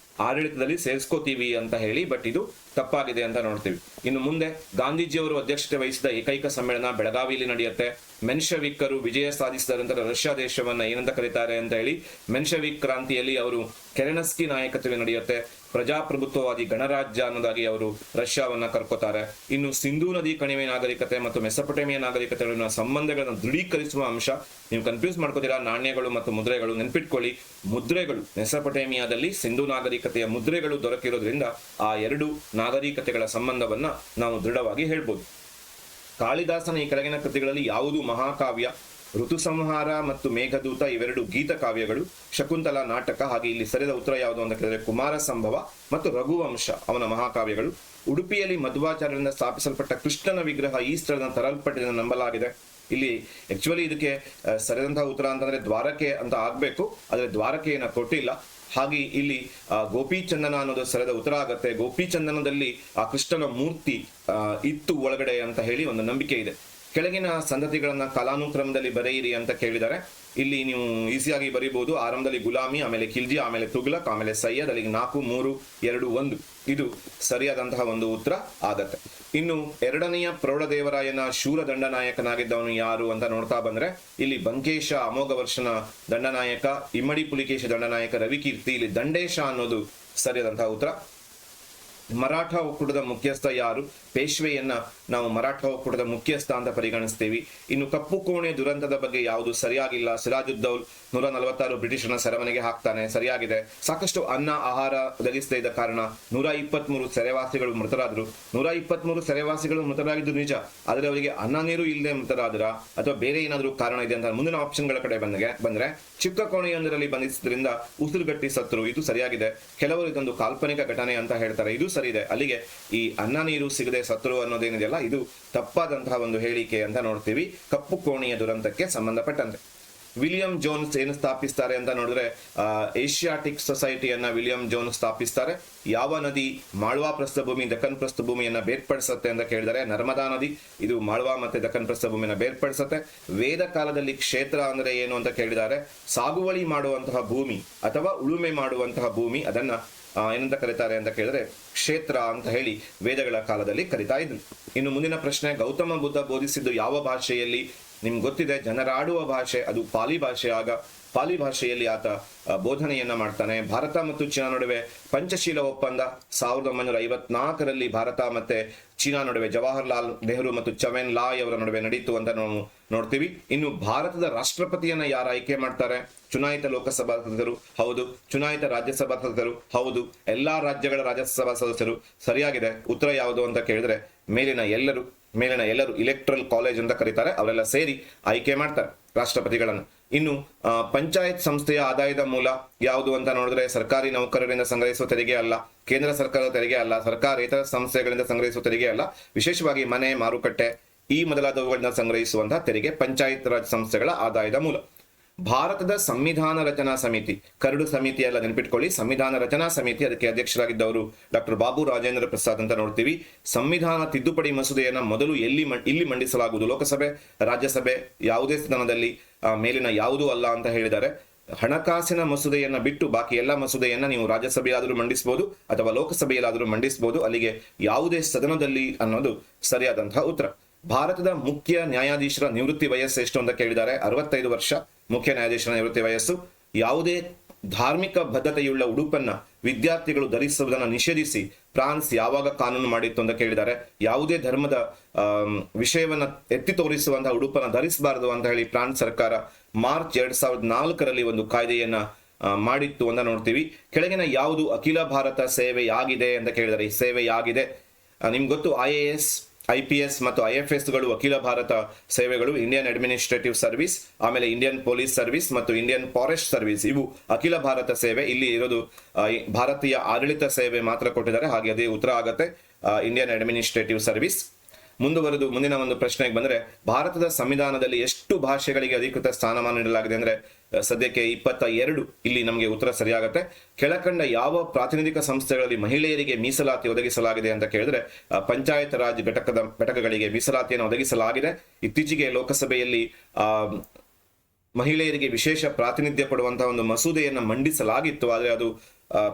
ಆಡಳಿತದಲ್ಲಿ ಸೇರಿಸ್ಕೋತೀವಿ ಅಂತ ಹೇಳಿ. ಬಟ್ ಇದು ತಪ್ಪಾಗಿದೆ ಅಂತ ನೋಡ್ತೀವಿ. ಇನ್ನು ಮುಂದೆ ಗಾಂಧೀಜಿಯವರು ಅಧ್ಯಕ್ಷತೆ ವಹಿಸಿದ ಏಕೈಕ ಸಮ್ಮೇಳನ ಬೆಳಗಾವಿಯಲ್ಲಿ ನಡೆಯುತ್ತೆ. ಮೆನ್ಶವಿಕ್ಕರು ವಿಜಯ ಸಾಧಿಸಿದ ನಂತರ ರಷ್ಯಾ ದೇಶವನ್ನ ಏನಂತ ಕರೀತಾರೆ ಅಂತ ಹೇಳಿ, ಮೆನ್ಶವಿಕ್ ಕ್ರಾಂತಿಯಲ್ಲಿ ಅವರು ಕೆರೆನಸ್ಕಿ ನಾಯಕತ್ವದಲ್ಲಿ ನಡೆಯುತ್ತೆ. ಪ್ರಜಾಪ್ರಭುತ್ವವಾದಿ ಗಣರಾಜ್ಯ ಅನ್ನೋದಾಗಿ ಅವರು ರಷ್ಯಾವನ್ನ ಕರ್ಕೋತಾರೆ. ಇನ್ನು ಸಿಂಧೂ ನದಿ ಕಣಿವೆ ನಾಗರಿಕತೆ ಮತ್ತು ಮೆಸೊಪೊಟೇಮಿಯಾ ನಾಗರಿಕತೆಗಳ ಸಂಬಂಧಗಳನ್ನು ದೃಢೀಕರಿಸುವ ಅಂಶ. ನೀವು ಕನ್ಫ್ಯೂಸ್ ಮಾಡ್ಕೋತೀರಾ, ನಾಣ್ಯಗಳು ಮತ್ತು ಮುದ್ರೆಗಳು. ನೆನ್ಪಿಟ್ಕೊಳ್ಳಿ, ಮುದ್ರೆಗಳು ಮೆಸೊಪೊಟೇಮಿಯಾದಲ್ಲಿ ಸಿಂಧೂ ನಾಗರಿಕತೆಯ ಮುದ್ರೆಗಳು ದೊರಕಿರೋದ್ರಿಂದ ಆ ಎರಡು ನಾಗರಿಕತೆಗಳ ಸಂಬಂಧವನ್ನ ನಾವು ದೃಢವಾಗಿ ಹೇಳ್ಬೋದು. ಕಾಳಿದಾಸನ ಈ ಕೆಳಗಿನ ಕೃತಿಗಳಲ್ಲಿ ಯಾವುದು ಮಹಾಕಾವ್ಯ? ಋತುಸಂಹಾರ ಮತ್ತು ಮೇಘದೂತ ಇವೆರಡು ಗೀತ ಕಾವ್ಯಗಳು. ಶಕುಂತಲಾ ನಾಟಕ. ಹಾಗೆ ಇಲ್ಲಿ ಸರಿಯಾದ ಉತ್ತರ ಯಾವುದು ಅಂತ ಕೇಳಿದ್ರೆ ಕುಮಾರ ಸಂಭವ ಮತ್ತು ರಘುವಂಶ ಅವನ ಮಹಾಕಾವ್ಯಗಳು. ಉಡುಪಿಯಲ್ಲಿ ಮಧ್ವಾಚಾರ್ಯರಿಂದ ಸ್ಥಾಪಿಸಲ್ಪಟ್ಟ ಕೃಷ್ಣನ ವಿಗ್ರಹ ಈ ಸ್ಥಳದಿಂದ ತರಲ್ಪಟ್ಟಿದೆ ನಂಬಲಾಗಿದೆ. ಇಲ್ಲಿ ಆಕ್ಚುಲಿ ಇದಕ್ಕೆ ಸರಿಯಾದಂತಹ ಉತ್ತರ ಅಂತಂದ್ರೆ ದ್ವಾರಕೆ ಅಂತ ಆಗ್ಬೇಕು, ಆದ್ರೆ ದ್ವಾರಕೆಯನ್ನ ಕೊಟ್ಟಿಲ್ಲ. ಹಾಗೆ ಇಲ್ಲಿ ಗೋಪಿಚಂದನ ಅನ್ನೋದು ಸರಿಯಾದ ಉತ್ತರ ಆಗತ್ತೆ. ಗೋಪಿಚಂದನದಲ್ಲಿ ಆ ಕೃಷ್ಣನ ಮೂರ್ತಿ ಇತ್ತು ಒಳಗಡೆ ಅಂತ ಹೇಳಿ ಒಂದು ನಂಬಿಕೆ ಇದೆ. ಕೆಳಗಿನ ಸಂಗತಿಗಳನ್ನ ಕಾಲಾನುಕ್ರಮದಲ್ಲಿ ಬರೆಯಿರಿ ಅಂತ ಕೇಳಿದ್ದಾರೆ. ಇಲ್ಲಿ ನೀವು ಈಸಿಯಾಗಿ ಬರೀಬಹುದು. ಆರಂಭದಲ್ಲಿ ಗುಲಾಮಿ, ಆಮೇಲೆ ಖಿಲ್ಜಿ, ಆಮೇಲೆ ತುಗ್ಲಕ್, ಆಮೇಲೆ ಸೈಯದ್. ಅಲ್ಲಿಗೆ 4, 3, 2, 1 ಇದು ಸರಿಯಾದಂತಹ ಒಂದು ಉತ್ತರ ಆಗತ್ತೆ. ಇನ್ನು ಎರಡನೆಯ ಪ್ರೌಢದೇವರಾಯನ ಶೂರ ದಂಡನಾಯಕನಾಗಿದ್ದವನು ಯಾರು ಅಂತ ನೋಡ್ತಾ ಬಂದ್ರೆ ಇಲ್ಲಿ ಬಂಕೇಶ ಅಮೋಘ ವರ್ಷನ ದಂಡನಾಯಕ, ಇಮ್ಮಡಿ ಪುಲಿಕೇಶ ದಂಡನಾಯಕ, ರವಿಕೀರ್ತಿ. ಇಲ್ಲಿ ದಂಡೇಶ ಅನ್ನೋದು ಸರಿಯಾದಂತಹ ಉತ್ತರ. ಮರಾಠ ಒಕ್ಕೂಟದ ಮುಖ್ಯಸ್ಥ ಯಾರು? ಪೇಶ್ವೆಯನ್ನ ನಾವು ಮರಾಠ ಒಕ್ಕೂಟದ ಮುಖ್ಯಸ್ಥ ಅಂತ ಪರಿಗಣಿಸ್ತೀವಿ. ಇನ್ನು ಕಪ್ಪು ಕೋಣೆ ದುರಂತದ ಬಗ್ಗೆ ಯಾವುದು ಸರಿಯಾಗಿಲ್ಲ. ಸಿರಾಜುದ್ದೌಲ್ 146 ಬ್ರಿಟಿಷರನ್ನ ಸೆರೆಮನೆಗೆ ಹಾಕ್ತಾನೆ, ಸರಿಯಾಗಿದೆ. ಸಾಕಷ್ಟು ಅನ್ನ ಆಹಾರ ಒದಗಿಸದೇ ಇದ್ದ ಕಾರಣ 123 ಸೆರೆವಾಸಿಗಳು ಮೃತರಾದ್ರು. 123 ಸೆರೆವಾಸಿಗಳು ಮೃತರಾಗಿದ್ದು ನಿಜ, ಆದರೆ ಅವರಿಗೆ ಅನ್ನ ನೀರು ಇಲ್ಲದೆ ಮೃತರಾದ್ರ ಅಥವಾ ಬೇರೆ ಏನಾದರೂ ಕಾರಣ ಇದೆ ಅಂತ ಮುಂದಿನ ಆಪ್ಷನ್ಗಳ ಕಡೆ ಬಂದ್ರೆ ಚಿಕ್ಕ ಕೋಣೆಯೊಂದರಲ್ಲಿ ಬಂಧಿಸಿದ್ರಿಂದ ಉಸಿರುಗಟ್ಟಿ ಸತ್ರು, ಇದು ಸರಿಯಾಗಿದೆ. ಕೆಲವರು ಇದೊಂದು ಕಾಲ್ಪನಿಕ ಘಟನೆ ಅಂತ ಹೇಳ್ತಾರೆ, ಇದು ಸರಿ ಇದೆ. ಅಲ್ಲಿಗೆ ಈ ಅನ್ನ ನೀರು ಸಿಗದೆ ಸತ್ರು ಅನ್ನೋದೇನಿದೆಯಲ್ಲ ಇದು ತಪ್ಪಾದಂತಹ ಒಂದು ಹೇಳಿಕೆ ಅಂತ ನೋಡ್ತೀವಿ ಕಪ್ಪು ಕೋಣೆಯ ದುರಂತಕ್ಕೆ ಸಂಬಂಧಪಟ್ಟಂತೆ. ವಿಲಿಯಂ ಜೋನ್ಸ್ ಏನು ಸ್ಥಾಪಿಸ್ತಾರೆ ಅಂತ ನೋಡಿದ್ರೆ ಏಷಿಯಾಟಿಕ್ ಸೊಸೈಟಿಯನ್ನ ವಿಲಿಯಂ ಜೋನ್ಸ್ ಸ್ಥಾಪಿಸ್ತಾರೆ. ಯಾವ ನದಿ ಮಾಳ್ವಾ ಪ್ರಸ್ಥಭೂಮಿ ದಕ್ಕನ್ ಪ್ರಸ್ಥಭೂಮಿಯನ್ನ ಬೇರ್ಪಡಿಸುತ್ತೆ ಅಂತ ಕೇಳಿದರೆ ನರ್ಮದಾ ನದಿ. ಇದು ಮಾಳ್ವಾ ಮತ್ತೆ ದಕ್ಕನ್ ಪ್ರಸ್ಥಭೂಮಿಯನ್ನ ಬೇರ್ಪಡಿಸುತ್ತೆ. ವೇದ ಕಾಲದಲ್ಲಿ ಕ್ಷೇತ್ರ ಅಂದ್ರೆ ಏನು ಅಂತ ಕೇಳಿದ್ದಾರೆ, ಸಾಗುವಳಿ ಮಾಡುವಂತಹ ಭೂಮಿ ಅಥವಾ ಉಳುಮೆ ಮಾಡುವಂತಹ ಭೂಮಿ, ಅದನ್ನ ಏನಂತ ಕರೀತಾರೆ ಅಂತ ಕೇಳಿದ್ರೆ ಕ್ಷೇತ್ರ ಅಂತ ಹೇಳಿ ವೇದಗಳ ಕಾಲದಲ್ಲಿ ಕರಿತಾ ಇದ್ರು. ಇನ್ನು ಮುಂದಿನ ಪ್ರಶ್ನೆ, ಗೌತಮ ಬುದ್ಧ ಬೋಧಿಸಿದ್ದು ಯಾವ ಭಾಷೆಯಲ್ಲಿ? ನಿಮ್ಗೆ ಗೊತ್ತಿದೆ, ಜನರಾಡುವ ಭಾಷೆ, ಅದು ಪಾಲಿ ಭಾಷೆ. ಆಗ ಪಾಲಿ ಭಾಷೆಯಲ್ಲಿ ಆತ ಬೋಧನೆಯನ್ನ ಮಾಡ್ತಾನೆ. ಭಾರತ ಮತ್ತು ಚೀನಾ ನಡುವೆ ಪಂಚಶೀಲ ಒಪ್ಪಂದ 1954ರಲ್ಲಿ ಭಾರತ ಮತ್ತೆ ಚೀನಾ ನಡುವೆ ಜವಾಹರ್ಲಾಲ್ ನೆಹರು ಮತ್ತು ಚವೆನ್ ಲಾಯ್ ಅವರ ನಡುವೆ ನಡೀತು ಅಂತ ನಾವು ನೋಡ್ತೀವಿ. ಇನ್ನು ಭಾರತದ ರಾಷ್ಟ್ರಪತಿಯನ್ನ ಯಾರು ಆಯ್ಕೆ ಮಾಡ್ತಾರೆ? ಚುನಾಯಿತ ಲೋಕಸಭಾ ಸದಸ್ಯರು? ಹೌದು. ಚುನಾಯಿತ ರಾಜ್ಯಸಭಾ ಸದಸ್ಯರು? ಹೌದು. ಎಲ್ಲಾ ರಾಜ್ಯಗಳ ರಾಜ್ಯಸಭಾ ಸದಸ್ಯರು? ಸರಿಯಾಗಿದೆ. ಉತ್ತರ ಯಾವುದು ಅಂತ ಕೇಳಿದ್ರೆ ಮೇಲಿನ ಎಲ್ಲರೂ ಇಲೆಕ್ಟ್ರಲ್ ಕಾಲೇಜ್ ಅಂತ ಕರೀತಾರೆ, ಅವರೆಲ್ಲ ಸೇರಿ ಆಯ್ಕೆ ಮಾಡ್ತಾರೆ ರಾಷ್ಟ್ರಪತಿಗಳನ್ನು. ಇನ್ನು ಪಂಚಾಯತ್ ಸಂಸ್ಥೆಯ ಆದಾಯದ ಮೂಲ ಯಾವುದು ಅಂತ ನೋಡಿದ್ರೆ ಸರ್ಕಾರಿ ನೌಕರರಿಂದ ಸಂಗ್ರಹಿಸುವ ತೆರಿಗೆ ಅಲ್ಲ, ಕೇಂದ್ರ ಸರ್ಕಾರದ ತೆರಿಗೆ ಅಲ್ಲ, ಸರ್ಕಾರೇತರ ಸಂಸ್ಥೆಗಳಿಂದ ಸಂಗ್ರಹಿಸುವ ತೆರಿಗೆ ಅಲ್ಲ, ವಿಶೇಷವಾಗಿ ಮನೆ, ಮಾರುಕಟ್ಟೆ ಈ ಮೊದಲಾದವುಗಳಿಂದ ಸಂಗ್ರಹಿಸುವಂತಹ ತೆರಿಗೆ ಪಂಚಾಯತ್ ರಾಜ್ ಸಂಸ್ಥೆಗಳ ಆದಾಯದ ಮೂಲ. ಭಾರತದ ಸಂವಿಧಾನ ರಚನಾ ಸಮಿತಿ, ಕರಡು ಸಮಿತಿ ಎಲ್ಲ ನೆನಪಿಟ್ಕೊಳ್ಳಿ, ಸಂವಿಧಾನ ರಚನಾ ಸಮಿತಿ, ಅದಕ್ಕೆ ಅಧ್ಯಕ್ಷರಾಗಿದ್ದವರು ಡಾಕ್ಟರ್ ಬಾಬು ರಾಜೇಂದ್ರ ಪ್ರಸಾದ್ ಅಂತ ನೋಡ್ತೀವಿ. ಸಂವಿಧಾನ ತಿದ್ದುಪಡಿ ಮಸೂದೆಯನ್ನ ಮೊದಲು ಇಲ್ಲಿ ಮಂಡಿಸಲಾಗುವುದು, ಲೋಕಸಭೆ, ರಾಜ್ಯಸಭೆ, ಯಾವುದೇ ಸ್ಥಾನದಲ್ಲಿ ಮೇಲಿನ ಯಾವುದೂ ಅಲ್ಲ ಅಂತ ಹೇಳಿದ್ದಾರೆ. ಹಣಕಾಸಿನ ಮಸೂದೆಯನ್ನ ಬಿಟ್ಟು ಬಾಕಿ ಎಲ್ಲ ಮಸೂದೆಯನ್ನ ನೀವು ರಾಜ್ಯಸಭೆಯಾದರೂ ಮಂಡಿಸಬಹುದು ಅಥವಾ ಲೋಕಸಭೆಯಲ್ಲಾದರೂ ಮಂಡಿಸಬಹುದು, ಅಲ್ಲಿಗೆ ಯಾವುದೇ ಸದನದಲ್ಲಿ ಅನ್ನೋದು ಸರಿಯಾದಂತಹ ಉತ್ತರ. ಭಾರತದ ಮುಖ್ಯ ನ್ಯಾಯಾಧೀಶರ ನಿವೃತ್ತಿ ವಯಸ್ಸು ಎಷ್ಟು ಅಂತ ಕೇಳಿದ್ದಾರೆ? 65 ವರ್ಷ ಮುಖ್ಯ ನ್ಯಾಯಾಧೀಶರ ನಿವೃತ್ತಿ ವಯಸ್ಸು. ಯಾವುದೇ ಧಾರ್ಮಿಕ ಬದ್ಧತೆಯುಳ್ಳ ಉಡುಪನ್ನ ವಿದ್ಯಾರ್ಥಿಗಳು ಧರಿಸುವುದನ್ನು ನಿಷೇಧಿಸಿ ಫ್ರಾನ್ಸ್ ಯಾವಾಗ ಕಾನೂನು ಮಾಡಿತ್ತು ಅಂತ ಕೇಳಿದ್ದಾರೆ. ಯಾವುದೇ ಧರ್ಮದ ವಿಷಯವನ್ನ ಎತ್ತಿ ತೋರಿಸುವಂತಹ ಉಡುಪನ್ನ ಧರಿಸಬಾರದು ಅಂತ ಹೇಳಿ ಫ್ರಾನ್ಸ್ ಸರ್ಕಾರ ಮಾರ್ಚ್ 2004ರಲ್ಲಿ ಒಂದು ಕಾಯ್ದೆಯನ್ನ ಮಾಡಿತ್ತು ಅಂತ ನೋಡ್ತೀವಿ. ಕೆಳಗಿನ ಯಾವುದು ಅಖಿಲ ಭಾರತ ಸೇವೆಯಾಗಿದೆ ಅಂತ ಕೇಳಿದ್ದಾರೆ. ಈ ಸೇವೆಯಾಗಿದೆ ನಿಮ್ಗೆ ಗೊತ್ತು, IAS, IPS ಮತ್ತು IFSಗಳು ಅಖಿಲ ಭಾರತ ಸೇವೆಗಳು. ಇಂಡಿಯನ್ ಅಡ್ಮಿನಿಸ್ಟ್ರೇಟಿವ್ ಸರ್ವಿಸ್, ಆಮೇಲೆ ಇಂಡಿಯನ್ ಪೊಲೀಸ್ ಸರ್ವಿಸ್ ಮತ್ತು ಇಂಡಿಯನ್ ಫಾರೆಸ್ಟ್ ಸರ್ವಿಸ್, ಇವು ಅಖಿಲ ಭಾರತ ಸೇವೆ. ಇಲ್ಲಿ ಇರೋದು ಭಾರತೀಯ ಆಡಳಿತ ಸೇವೆ ಮಾತ್ರ ಕೊಟ್ಟಿದ್ದಾರೆ, ಹಾಗೆ ಅದೇ ಉತ್ತರ ಆಗತ್ತೆ ಇಂಡಿಯನ್ ಅಡ್ಮಿನಿಸ್ಟ್ರೇಟಿವ್ ಸರ್ವಿಸ್. ಮುಂದುವರೆದು ಮುಂದಿನ ಒಂದು ಪ್ರಶ್ನೆಗೆ ಬಂದ್ರೆ, ಭಾರತದ ಸಂವಿಧಾನದಲ್ಲಿ ಎಷ್ಟು ಭಾಷೆಗಳಿಗೆ ಅಧಿಕೃತ ಸ್ಥಾನಮಾನ ನೀಡಲಾಗಿದೆ ಅಂದ್ರೆ ಸದ್ಯಕ್ಕೆ 22. ಇಲ್ಲಿ ನಮಗೆ ಉತ್ತರ ಸರಿಯಾಗತ್ತೆ. ಕೆಳಕಂಡ ಯಾವ ಪ್ರಾತಿನಿಧಿಕ ಸಂಸ್ಥೆಗಳಲ್ಲಿ ಮಹಿಳೆಯರಿಗೆ ಮೀಸಲಾತಿ ಒದಗಿಸಲಾಗಿದೆ ಅಂತ ಕೇಳಿದ್ರೆ ಪಂಚಾಯತ್ ರಾಜ್ ಘಟಕಗಳಿಗೆ ಮೀಸಲಾತಿಯನ್ನು ಒದಗಿಸಲಾಗಿದೆ. ಇತ್ತೀಚೆಗೆ ಲೋಕಸಭೆಯಲ್ಲಿ ಮಹಿಳೆಯರಿಗೆ ವಿಶೇಷ ಪ್ರಾತಿನಿಧ್ಯ ಕೊಡುವಂತಹ ಒಂದು ಮಸೂದೆಯನ್ನು ಮಂಡಿಸಲಾಗಿತ್ತು, ಆದರೆ ಅದು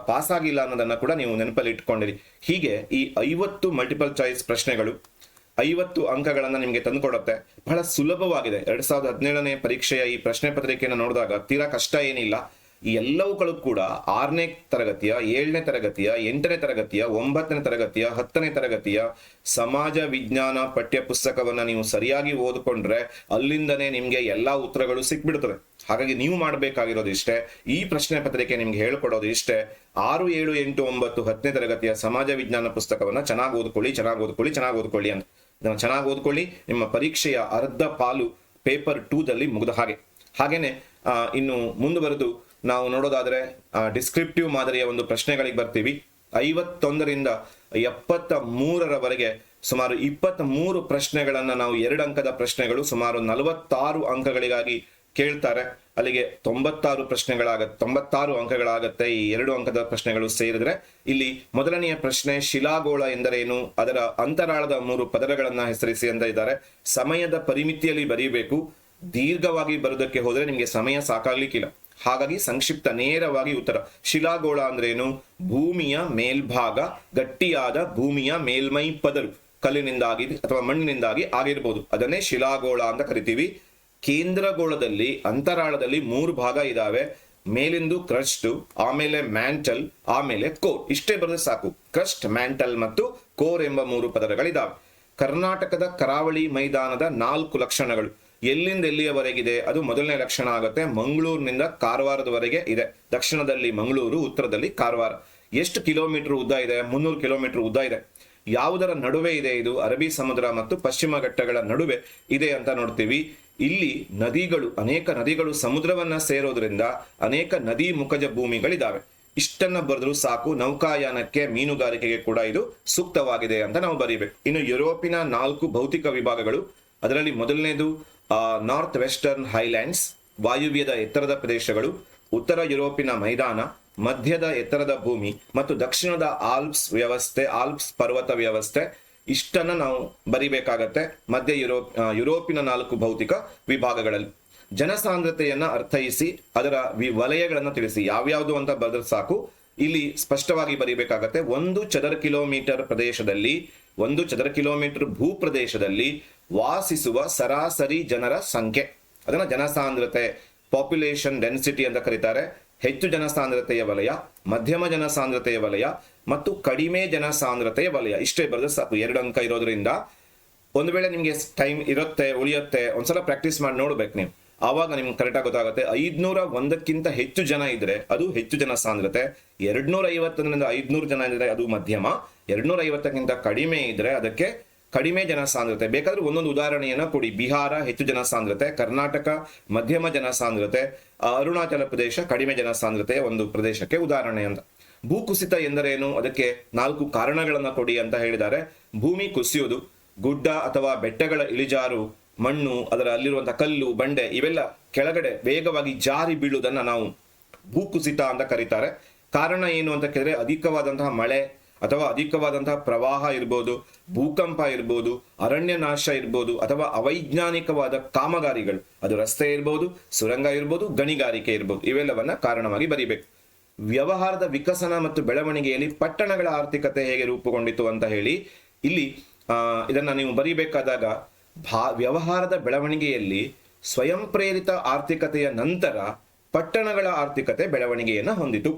ಪಾಸ್ ಆಗಿಲ್ಲ ಅನ್ನೋದನ್ನ ಕೂಡ ನೀವು ನೆನಪಲ್ಲಿ ಇಟ್ಕೊಂಡಿರಿ. ಹೀಗೆ ಈ 50 ಮಲ್ಟಿಪಲ್ ಚಾಯ್ಸ್ ಪ್ರಶ್ನೆಗಳು 50 ಅಂಕಗಳನ್ನ ನಿಮಗೆ ತಂದುಕೊಡುತ್ತೆ. ಬಹಳ ಸುಲಭವಾಗಿದೆ. 2017ನೇ ಪರೀಕ್ಷೆಯ ಈ ಪ್ರಶ್ನೆ ಪತ್ರಿಕೆಯನ್ನು ನೋಡಿದಾಗ ತೀರಾ ಕಷ್ಟ ಏನಿಲ್ಲ. ಈ ಎಲ್ಲವುಗಳು ಕೂಡ 6ನೇ ತರಗತಿಯ, 7ನೇ ತರಗತಿಯ, 8ನೇ ತರಗತಿಯ, 9ನೇ ತರಗತಿಯ, 10ನೇ ತರಗತಿಯ ಸಮಾಜ ವಿಜ್ಞಾನ ಪಠ್ಯ ಪುಸ್ತಕವನ್ನ ನೀವು ಸರಿಯಾಗಿ ಓದ್ಕೊಂಡ್ರೆ ಅಲ್ಲಿಂದನೇ ನಿಮ್ಗೆ ಎಲ್ಲಾ ಉತ್ತರಗಳು ಸಿಕ್ಬಿಡ್ತವೆ. ಹಾಗಾಗಿ ನೀವು ಮಾಡಬೇಕಾಗಿರೋದು ಇಷ್ಟೇ, ಈ ಪ್ರಶ್ನೆ ಪತ್ರಿಕೆ ನಿಮ್ಗೆ ಹೇಳ್ಕೊಡೋದು ಇಷ್ಟೇ. 6, 7, 8, 9, 10ನೇ ತರಗತಿಯ ಸಮಾಜ ವಿಜ್ಞಾನ ಪುಸ್ತಕವನ್ನ ಚೆನ್ನಾಗಿ ಓದ್ಕೊಳ್ಳಿ ಅಂತ. ಇದನ್ನು ಚೆನ್ನಾಗಿ ಓದ್ಕೊಳ್ಳಿ. ನಿಮ್ಮ ಪರೀಕ್ಷೆಯ ಅರ್ಧ ಪಾಲು ಪೇಪರ್ 2ದಲ್ಲಿ ಮುಗಿದ ಹಾಗೇನೆ ಇನ್ನು ಮುಂದುವರೆದು ನಾವು ನೋಡೋದಾದ್ರೆ ಡಿಸ್ಕ್ರಿಪ್ಟಿವ್ ಮಾದರಿಯ ಒಂದು ಪ್ರಶ್ನೆಗಳಿಗೆ ಬರ್ತೀವಿ. 51ರಿಂದ 73ರವರೆಗೆ ಸುಮಾರು 23 ಪ್ರಶ್ನೆಗಳನ್ನ ನಾವು 2 ಅಂಕದ ಪ್ರಶ್ನೆಗಳು ಸುಮಾರು 46 ಅಂಕಗಳಿಗಾಗಿ ಕೇಳ್ತಾರೆ. ಅಲ್ಲಿಗೆ 96 ಅಂಕಗಳಾಗತ್ತೆ ಈ 2 ಅಂಕದ ಪ್ರಶ್ನೆಗಳು ಸೇರಿದ್ರೆ. ಇಲ್ಲಿ ಮೊದಲನೆಯ ಪ್ರಶ್ನೆ, ಶಿಲಾಗೋಳ ಎಂದರೇನು, ಅದರ ಅಂತರಾಳದ 3 ಪದರಗಳನ್ನ ಹೆಸರಿಸಿ ಅಂತ ಇದ್ದಾರೆ. ಸಮಯದ ಪರಿಮಿತಿಯಲ್ಲಿ ಬರೀಬೇಕು. ದೀರ್ಘವಾಗಿ ಬರೋದಕ್ಕೆ ಹೋದ್ರೆ ನಿಮ್ಗೆ ಸಮಯ ಸಾಕಾಗ್ಲಿಕ್ಕಿಲ್ಲ, ಹಾಗಾಗಿ ಸಂಕ್ಷಿಪ್ತ ನೇರವಾಗಿ ಉತ್ತರ. ಶಿಲಾಗೋಳ ಅಂದ್ರೇನು? ಭೂಮಿಯ ಮೇಲ್ಭಾಗ, ಗಟ್ಟಿಯಾದ ಭೂಮಿಯ ಮೇಲ್ಮೈ ಪದರು, ಕಲ್ಲಿನಿಂದಾಗಿ ಅಥವಾ ಮಣ್ಣಿನಿಂದಾಗಿ ಆಗಿರ್ಬೋದು, ಅದನ್ನೇ ಶಿಲಾಗೋಳ ಅಂತ ಕರಿತೀವಿ. ಕೇಂದ್ರಗೋಳದಲ್ಲಿ ಅಂತರಾಳದಲ್ಲಿ 3 ಭಾಗ ಇದಾವೆ. ಮೇಲಿಂದು ಕ್ರಸ್ಟ್, ಆಮೇಲೆ ಮ್ಯಾಂಟಲ್, ಆಮೇಲೆ ಕೋರ್. ಇಷ್ಟೇ ಬರೆದ್ರೆ ಸಾಕು. ಕ್ರಸ್ಟ್, ಮ್ಯಾಂಟಲ್ ಮತ್ತು ಕೋರ್ ಎಂಬ 3 ಪದರಗಳಿದಾವೆ. ಕರ್ನಾಟಕದ ಕರಾವಳಿ ಮೈದಾನದ 4 ಲಕ್ಷಣಗಳು. ಎಲ್ಲಿಂದ ಎಲ್ಲಿಯವರೆಗಿದೆ? ಅದು ಮೊದಲನೇ ಲಕ್ಷಣ ಆಗುತ್ತೆ. ಮಂಗಳೂರಿನಿಂದ ಕಾರವಾರದವರೆಗೆ ಇದೆ. ದಕ್ಷಿಣದಲ್ಲಿ ಮಂಗಳೂರು, ಉತ್ತರದಲ್ಲಿ ಕಾರವಾರ. ಎಷ್ಟು ಕಿಲೋಮೀಟರ್ ಉದ್ದ ಇದೆ? 300 ಕಿಲೋಮೀಟರ್ ಉದ್ದ ಇದೆ. ಯಾವುದರ ನಡುವೆ ಇದೆ ಇದು? ಅರಬ್ಬಿ ಸಮುದ್ರ ಮತ್ತು ಪಶ್ಚಿಮ ಘಟ್ಟಗಳ ನಡುವೆ ಇದೆ ಅಂತ ನೋಡ್ತೀವಿ. ಇಲ್ಲಿ ನದಿಗಳು, ಅನೇಕ ನದಿಗಳು ಸಮುದ್ರವನ್ನ ಸೇರೋದ್ರಿಂದ ಅನೇಕ ನದಿ ಮುಖಜ ಭೂಮಿಗಳಿದಾವೆ. ಇಷ್ಟನ್ನ ಬರೆದ್ರು ಸಾಕು. ನೌಕಾಯಾನಕ್ಕೆ, ಮೀನುಗಾರಿಕೆಗೆ ಕೂಡ ಇದು ಸೂಕ್ತವಾಗಿದೆ ಅಂತ ನಾವು ಬರೀಬೇಕು. ಇನ್ನು ಯುರೋಪಿನ 4 ಭೌತಿಕ ವಿಭಾಗಗಳು. ಅದರಲ್ಲಿ ಮೊದಲನೇದು ನಾರ್ತ್ ವೆಸ್ಟರ್ನ್ ಹೈಲ್ಯಾಂಡ್ಸ್, ವಾಯುವ್ಯದ ಎತ್ತರದ ಪ್ರದೇಶಗಳು, ಉತ್ತರ ಯುರೋಪಿನ ಮೈದಾನ, ಮಧ್ಯದ ಎತ್ತರದ ಭೂಮಿ ಮತ್ತು ದಕ್ಷಿಣದ ಆಲ್ಪ್ಸ್ ಪರ್ವತ ವ್ಯವಸ್ಥೆ. ಇಷ್ಟನ್ನ ನಾವು ಬರಿಬೇಕಾಗತ್ತೆ ಮಧ್ಯ ಯುರೋಪಿನ 4 ಭೌತಿಕ ವಿಭಾಗಗಳಲ್ಲಿ. ಜನಸಾಂದ್ರತೆಯನ್ನ ಅರ್ಥೈಸಿ ಅದರ ವಲಯಗಳನ್ನು ತಿಳಿಸಿ. ಯಾವ್ಯಾವುದು ಅಂತ ಬರೆದ್ರೆ ಸಾಕು. ಇಲ್ಲಿ ಸ್ಪಷ್ಟವಾಗಿ ಬರೀಬೇಕಾಗತ್ತೆ. 1 ಚದರ ಕಿಲೋಮೀಟರ್ ಪ್ರದೇಶದಲ್ಲಿ, 1 ಚದರ ಕಿಲೋಮೀಟರ್ ಭೂ ಪ್ರದೇಶದಲ್ಲಿ ವಾಸಿಸುವ ಸರಾಸರಿ ಜನರ ಸಂಖ್ಯೆ, ಅದನ್ನ ಜನಸಾಂದ್ರತೆ, ಪಾಪ್ಯುಲೇಷನ್ ಡೆನ್ಸಿಟಿ ಅಂತ ಕರೀತಾರೆ. ಹೆಚ್ಚು ಜನಸಾಂದ್ರತೆಯ ವಲಯ, ಮಧ್ಯಮ ಜನಸಾಂದ್ರತೆಯ ವಲಯ ಮತ್ತು ಕಡಿಮೆ ಜನಸಾಂದ್ರತೆಯ ವಲಯ. ಇಷ್ಟೇ ಬರೆದ್ರೆ ಸಾಕು. 2 ಅಂಕ ಇರೋದ್ರಿಂದ ಒಂದು ವೇಳೆ ನಿಮ್ಗೆ ಟೈಮ್ ಇರುತ್ತೆ, ಉಳಿಯುತ್ತೆ, ಒಂದ್ಸಲ ಪ್ರಾಕ್ಟೀಸ್ ಮಾಡಿ ನೋಡ್ಬೇಕು ನೀವು. ಆವಾಗ ನಿಮ್ಗೆ ಕರೆಕ್ಟಾಗಿ ಗೊತ್ತಾಗುತ್ತೆ. 501ಕ್ಕಿಂತ ಹೆಚ್ಚು ಜನ ಇದ್ರೆ ಅದು ಹೆಚ್ಚು ಜನಸಾಂದ್ರತೆ. 250ರಿಂದ 500 ಜನ ಇದ್ರೆ ಅದು ಮಧ್ಯಮ. 250ಕ್ಕಿಂತ ಕಡಿಮೆ ಇದ್ರೆ ಅದಕ್ಕೆ ಕಡಿಮೆ ಜನಸಾಂದ್ರತೆ. ಬೇಕಾದ್ರೆ ಒಂದೊಂದು ಉದಾಹರಣೆಯನ್ನ ಕೊಡಿ. ಬಿಹಾರ ಹೆಚ್ಚು ಜನಸಾಂದ್ರತೆ, ಕರ್ನಾಟಕ ಮಧ್ಯಮ ಜನಸಾಂದ್ರತೆ, ಅರುಣಾಚಲ ಪ್ರದೇಶ ಕಡಿಮೆ ಜನಸಾಂದ್ರತೆಯ ಒಂದು ಪ್ರದೇಶಕ್ಕೆ ಉದಾಹರಣೆ ಅಂತ. ಭೂಕುಸಿತ ಎಂದರೇನು? ಅದಕ್ಕೆ 4 ಕಾರಣಗಳನ್ನ ಕೊಡಿ ಅಂತ ಹೇಳಿದ್ದಾರೆ. ಭೂಮಿ ಕುಸಿಯುವುದು, ಗುಡ್ಡ ಅಥವಾ ಬೆಟ್ಟಗಳ ಇಳಿಜಾರು, ಮಣ್ಣು, ಅದರ ಅಲ್ಲಿರುವಂತಹ ಕಲ್ಲು, ಬಂಡೆ ಇವೆಲ್ಲ ಕೆಳಗಡೆ ವೇಗವಾಗಿ ಜಾರಿ ಬೀಳುವುದನ್ನ ನಾವು ಭೂಕುಸಿತ ಅಂತ ಕರೀತಾರೆ. ಕಾರಣ ಏನು ಅಂತ ಕೇಳಿದ್ರೆ ಅಧಿಕವಾದಂತಹ ಮಳೆ ಅಥವಾ ಅಧಿಕವಾದಂತಹ ಪ್ರವಾಹ ಇರ್ಬೋದು, ಭೂಕಂಪ ಇರ್ಬೋದು, ಅರಣ್ಯ ನಾಶ ಇರ್ಬೋದು, ಅಥವಾ ಅವೈಜ್ಞಾನಿಕವಾದ ಕಾಮಗಾರಿಗಳು, ಅದು ರಸ್ತೆ ಇರ್ಬೋದು, ಸುರಂಗ ಇರ್ಬೋದು, ಗಣಿಗಾರಿಕೆ ಇರ್ಬೋದು, ಇವೆಲ್ಲವನ್ನ ಕಾರಣವಾಗಿ ಬರೀಬೇಕು. ವ್ಯವಹಾರದ ವಿಕಸನ ಮತ್ತು ಬೆಳವಣಿಗೆಯಲ್ಲಿ ಪಟ್ಟಣಗಳ ಆರ್ಥಿಕತೆ ಹೇಗೆ ರೂಪುಗೊಂಡಿತು ಅಂತ ಹೇಳಿ ಇಲ್ಲಿ ಇದನ್ನ ನೀವು ಬರೀಬೇಕಾದಾಗ ವ್ಯವಹಾರದ ಬೆಳವಣಿಗೆಯಲ್ಲಿ ಸ್ವಯಂ ಪ್ರೇರಿತ ಆರ್ಥಿಕತೆಯ ನಂತರ ಪಟ್ಟಣಗಳ ಆರ್ಥಿಕತೆ ಬೆಳವಣಿಗೆಯನ್ನು ಹೊಂದಿತು.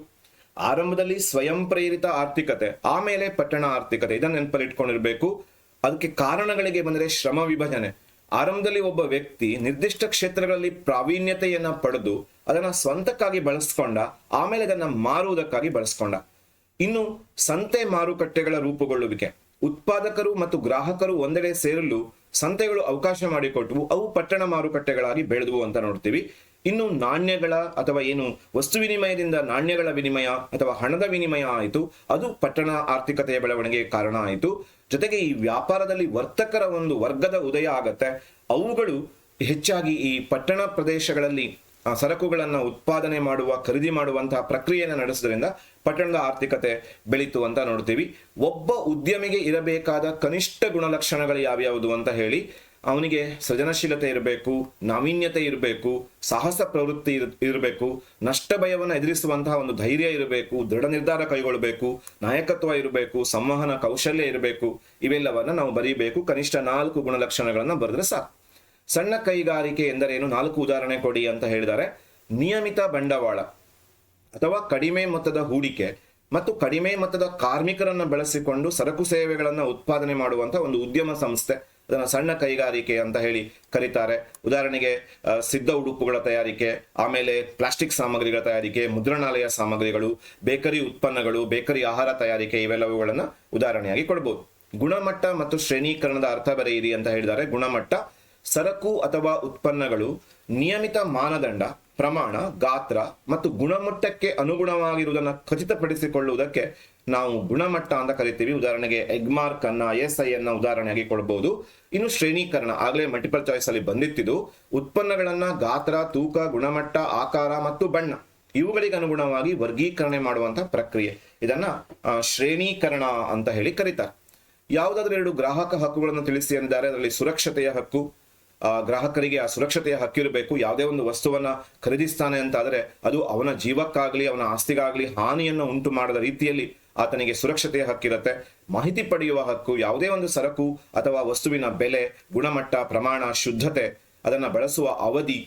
ಆರಂಭದಲ್ಲಿ ಸ್ವಯಂ ಪ್ರೇರಿತ ಆರ್ಥಿಕತೆ, ಆಮೇಲೆ ಪಟ್ಟಣ ಆರ್ಥಿಕತೆ. ಇದನ್ನ ನೆನಪಲ್ಲಿ ಇಟ್ಕೊಂಡಿರ್ಬೇಕು. ಅದಕ್ಕೆ ಕಾರಣಗಳಿಗೆ ಬಂದರೆ ಶ್ರಮ ವಿಭಜನೆ. ಆರಂಭದಲ್ಲಿ ಒಬ್ಬ ವ್ಯಕ್ತಿ ನಿರ್ದಿಷ್ಟ ಕ್ಷೇತ್ರಗಳಲ್ಲಿ ಪ್ರಾವೀಣ್ಯತೆಯನ್ನ ಪಡೆದು ಅದನ್ನ ಸ್ವಂತಕ್ಕಾಗಿ ಬಳಸ್ಕೊಂಡ, ಆಮೇಲೆ ಅದನ್ನ ಮಾರುವುದಕ್ಕಾಗಿ ಬಳಸ್ಕೊಂಡ. ಇನ್ನು ಸಂತೆ ಮಾರುಕಟ್ಟೆಗಳ ರೂಪುಗೊಳ್ಳುವಿಕೆ. ಉತ್ಪಾದಕರು ಮತ್ತು ಗ್ರಾಹಕರು ಒಂದೆಡೆ ಸೇರಲು ಸಂತೆಗಳು ಅವಕಾಶ ಮಾಡಿಕೊಟ್ಟವು. ಅವು ಪಟ್ಟಣ ಮಾರುಕಟ್ಟೆಗಳಾಗಿ ಬೆಳೆದವು ಅಂತ ನೋಡ್ತೀವಿ. ಇನ್ನು ನಾಣ್ಯಗಳ ಅಥವಾ ಏನು ವಸ್ತು ವಿನಿಮಯದಿಂದ ನಾಣ್ಯಗಳ ವಿನಿಮಯ ಅಥವಾ ಹಣದ ವಿನಿಮಯ ಆಯಿತು, ಅದು ಪಟ್ಟಣ ಆರ್ಥಿಕತೆಯ ಬೆಳವಣಿಗೆಗೆ ಕಾರಣ ಆಯಿತು. ಜೊತೆಗೆ ಈ ವ್ಯಾಪಾರದಲ್ಲಿ ವರ್ತಕರ ಒಂದು ವರ್ಗದ ಉದಯ ಆಗತ್ತೆ. ಅವುಗಳು ಹೆಚ್ಚಾಗಿ ಈ ಪಟ್ಟಣ ಪ್ರದೇಶಗಳಲ್ಲಿ ಸರಕುಗಳನ್ನ ಉತ್ಪಾದನೆ ಮಾಡುವ, ಖರೀದಿ ಮಾಡುವಂತಹ ಪ್ರಕ್ರಿಯೆಯನ್ನು ನಡೆಸೋದ್ರಿಂದ ಪಟ್ಟಣದ ಆರ್ಥಿಕತೆ ಬೆಳೀತು ಅಂತ ನೋಡ್ತೀವಿ. ಒಬ್ಬ ಉದ್ಯಮಿಗೆ ಇರಬೇಕಾದ ಕನಿಷ್ಠ ಗುಣಲಕ್ಷಣಗಳು ಯಾವ್ಯಾವುದು ಅಂತ ಹೇಳಿ, ಅವನಿಗೆ ಸೃಜನಶೀಲತೆ ಇರಬೇಕು, ನಾವೀನ್ಯತೆ ಇರಬೇಕು, ಸಾಹಸ ಪ್ರವೃತ್ತಿ ಇರಬೇಕು, ನಷ್ಟ ಭಯವನ್ನು ಎದುರಿಸುವಂತಹ ಒಂದು ಧೈರ್ಯ ಇರಬೇಕು, ದೃಢ ನಿರ್ಧಾರ ಕೈಗೊಳ್ಳಬೇಕು, ನಾಯಕತ್ವ ಇರಬೇಕು, ಸಂವಹನ ಕೌಶಲ್ಯ ಇರಬೇಕು. ಇವೆಲ್ಲವನ್ನ ನಾವು ಬರೀಬೇಕು. ಕನಿಷ್ಠ 4 ಗುಣಲಕ್ಷಣಗಳನ್ನ ಬರೆದ್ರೆ ಸಾಕು. ಸಣ್ಣ ಕೈಗಾರಿಕೆ ಎಂದರೇನು? 4 ಉದಾಹರಣೆ ಕೊಡಿ ಅಂತ ಹೇಳಿದ್ದಾರೆ. ನಿಯಮಿತ ಬಂಡವಾಳ ಅಥವಾ ಕಡಿಮೆ ಮೊತ್ತದ ಹೂಡಿಕೆ ಮತ್ತು ಕಡಿಮೆ ಮೊತ್ತದ ಕಾರ್ಮಿಕರನ್ನ ಬಳಸಿಕೊಂಡು ಸರಕು ಸೇವೆಗಳನ್ನ ಉತ್ಪಾದನೆ ಮಾಡುವಂತ ಒಂದು ಉದ್ಯಮ ಸಂಸ್ಥೆ, ಅದನ್ನ ಸಣ್ಣ ಕೈಗಾರಿಕೆ ಅಂತ ಹೇಳಿ ಕರೀತಾರೆ. ಉದಾಹರಣೆಗೆ ಸಿದ್ಧ ಉಡುಪುಗಳ ತಯಾರಿಕೆ, ಆಮೇಲೆ ಪ್ಲಾಸ್ಟಿಕ್ ಸಾಮಗ್ರಿಗಳ ತಯಾರಿಕೆ, ಮುದ್ರಣಾಲಯ ಸಾಮಗ್ರಿಗಳು, ಬೇಕರಿ ಉತ್ಪನ್ನಗಳು, ಬೇಕರಿ ಆಹಾರ ತಯಾರಿಕೆ, ಇವೆಲ್ಲವುಗಳನ್ನ ಉದಾಹರಣೆಯಾಗಿ ಕೊಡಬಹುದು. ಗುಣಮಟ್ಟ ಮತ್ತು ಶ್ರೇಣೀಕರಣದ ಅರ್ಥ ಬರೆಯಿರಿ ಅಂತ ಹೇಳಿದ್ದಾರೆ. ಗುಣಮಟ್ಟ ಸರಕು ಅಥವಾ ಉತ್ಪನ್ನಗಳು ನಿಯಮಿತ ಮಾನದಂಡ, ಪ್ರಮಾಣ, ಗಾತ್ರ ಮತ್ತು ಗುಣಮಟ್ಟಕ್ಕೆ ಅನುಗುಣವಾಗಿರುವುದನ್ನು ಖಚಿತಪಡಿಸಿಕೊಳ್ಳುವುದಕ್ಕೆ ನಾವು ಗುಣಮಟ್ಟ ಅಂತ ಕರಿತೀವಿ. ಉದಾಹರಣೆಗೆ ಎಗ್ಮಾರ್ಕ್ ಅನ್ನ, ISI ಅನ್ನ ಉದಾಹರಣೆಯಾಗಿ ಕೊಡಬಹುದು. ಇನ್ನು ಶ್ರೇಣೀಕರಣ ಆಗಲೇ ಮಲ್ಟಿಪಲ್ ಚಾಯ್ಸ್ ಅಲ್ಲಿ ಬಂದಿತ್ತಿದ್ದು. ಉತ್ಪನ್ನಗಳನ್ನ ಗಾತ್ರ, ತೂಕ, ಗುಣಮಟ್ಟ, ಆಕಾರ ಮತ್ತು ಬಣ್ಣ ಇವುಗಳಿಗೆ ಅನುಗುಣವಾಗಿ ವರ್ಗೀಕರಣೆ ಮಾಡುವಂತಹ ಪ್ರಕ್ರಿಯೆ, ಇದನ್ನ ಶ್ರೇಣೀಕರಣ ಅಂತ ಹೇಳಿ ಕರೀತಾರೆ. ಯಾವುದಾದ್ರೂ 2 ಗ್ರಾಹಕ ಹಕ್ಕುಗಳನ್ನು ತಿಳಿಸಿ ಎಂದಿದ್ದಾರೆ. ಅದರಲ್ಲಿ ಸುರಕ್ಷತೆಯ ಹಕ್ಕು. ಗ್ರಾಹಕರಿಗೆ ಆ ಸುರಕ್ಷತೆಯ ಹಕ್ಕಿರಬೇಕು. ಯಾವುದೇ ಒಂದು ವಸ್ತುವನ್ನ ಖರೀದಿಸ್ತಾನೆ ಅಂತ ಆದ್ರೆ ಅದು ಅವನ ಜೀವಕ್ಕಾಗ್ಲಿ ಅವನ ಆಸ್ತಿಗಾಗ್ಲಿ ಹಾನಿಯನ್ನು ಉಂಟು ಮಾಡದ ರೀತಿಯಲ್ಲಿ ಆತನಿಗೆ ಸುರಕ್ಷತೆಯ ಹಕ್ಕಿರುತ್ತೆ. ಮಾಹಿತಿ ಪಡೆಯುವ ಹಕ್ಕು. ಯಾವುದೇ ಒಂದು ಸರಕು ಅಥವಾ ವಸ್ತುವಿನ ಬೆಲೆ, ಗುಣಮಟ್ಟ, ಪ್ರಮಾಣ, ಶುದ್ಧತೆ, ಅದನ್ನ ಬಳಸುವ ಅವಧಿ,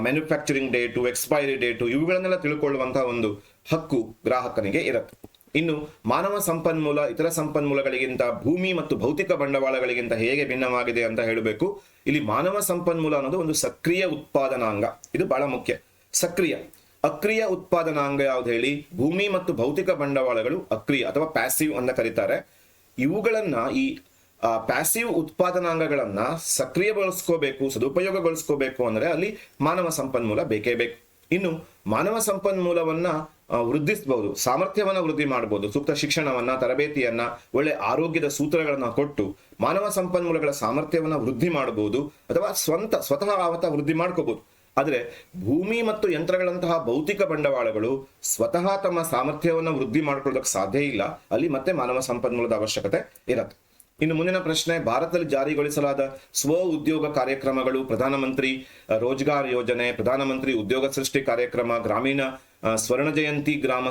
ಮ್ಯಾನುಫ್ಯಾಕ್ಚರಿಂಗ್ ಡೇಟು, ಎಕ್ಸ್ಪೈರಿ ಡೇಟು, ಇವುಗಳನ್ನೆಲ್ಲ ತಿಳ್ಕೊಳ್ಳುವಂತಹ ಒಂದು ಹಕ್ಕು ಗ್ರಾಹಕನಿಗೆ ಇರುತ್ತೆ. ಇನ್ನು ಮಾನವ ಸಂಪನ್ಮೂಲ ಇತರ ಸಂಪನ್ಮೂಲಗಳಿಗಿಂತ ಭೂಮಿ ಮತ್ತು ಭೌತಿಕ ಬಂಡವಾಳಗಳಿಗಿಂತ ಹೇಗೆ ಭಿನ್ನವಾಗಿದೆ ಅಂತ ಹೇಳಬೇಕು. ಇಲ್ಲಿ ಮಾನವ ಸಂಪನ್ಮೂಲ ಅನ್ನೋದು ಒಂದು ಸಕ್ರಿಯ ಉತ್ಪಾದನಾಂಗ. ಇದು ಬಹಳ ಮುಖ್ಯ. ಸಕ್ರಿಯ. ಅಕ್ರಿಯ ಉತ್ಪಾದನಾಂಗ ಯಾವ್ದು ಹೇಳಿ? ಭೂಮಿ ಮತ್ತು ಭೌತಿಕ ಬಂಡವಾಳಗಳು ಅಕ್ರಿಯ ಅಥವಾ ಪ್ಯಾಸಿವ್ ಅಂತ ಕರೀತಾರೆ. ಇವುಗಳನ್ನ, ಈ ಪ್ಯಾಸಿವ್ ಉತ್ಪಾದನಾಂಗಗಳನ್ನ ಸಕ್ರಿಯಗೊಳಿಸ್ಕೋಬೇಕು, ಸದುಪಯೋಗಗೊಳಿಸ್ಕೋಬೇಕು ಅಂದ್ರೆ ಅಲ್ಲಿ ಮಾನವ ಸಂಪನ್ಮೂಲ ಬೇಕೇ ಬೇಕು. ಇನ್ನು ಮಾನವ ಸಂಪನ್ಮೂಲವನ್ನ ವೃದ್ಧಿಸಬಹುದು, ಸಾಮರ್ಥ್ಯವನ್ನ ವೃದ್ಧಿ ಮಾಡಬಹುದು. ಸೂಕ್ತ ಶಿಕ್ಷಣವನ್ನ, ತರಬೇತಿಯನ್ನ, ಒಳ್ಳೆ ಆರೋಗ್ಯದ ಸೂತ್ರಗಳನ್ನ ಕೊಟ್ಟು ಮಾನವ ಸಂಪನ್ಮೂಲಗಳ ಸಾಮರ್ಥ್ಯವನ್ನ ವೃದ್ಧಿ ಮಾಡಬಹುದು ಅಥವಾ ಸ್ವತಃ ವೃದ್ಧಿ ಮಾಡ್ಕೋಬಹುದು. ಆದರೆ ಭೂಮಿ ಮತ್ತು ಯಂತ್ರಗಳಂತಹ ಭೌತಿಕ ಬಂಡವಾಳಗಳು ಸ್ವತಃ ತಮ್ಮ ಸಾಮರ್ಥ್ಯವನ್ನು ವೃದ್ಧಿ ಮಾಡ್ಕೊಳ್ಳೋದಕ್ಕೆ ಸಾಧ್ಯ ಇಲ್ಲ. ಅಲ್ಲಿ ಮತ್ತೆ ಮಾನವ ಸಂಪನ್ಮೂಲದ ಅವಶ್ಯಕತೆ ಇರುತ್ತೆ. ಇನ್ನು ಮುಂದಿನ ಪ್ರಶ್ನೆ, ಭಾರತದಲ್ಲಿ ಜಾರಿಗೊಳಿಸಲಾದ ಸ್ವ ಉದ್ಯೋಗ ಕಾರ್ಯಕ್ರಮಗಳು: ಪ್ರಧಾನಮಂತ್ರಿ ರೋಜ್ಗಾರ್ ಯೋಜನೆ, ಪ್ರಧಾನಮಂತ್ರಿ ಉದ್ಯೋಗ ಸೃಷ್ಟಿ ಕಾರ್ಯಕ್ರಮ, ಗ್ರಾಮೀಣ ಸ್ವರ್ಣ ಜಯಂತಿ ಗ್ರಾಮ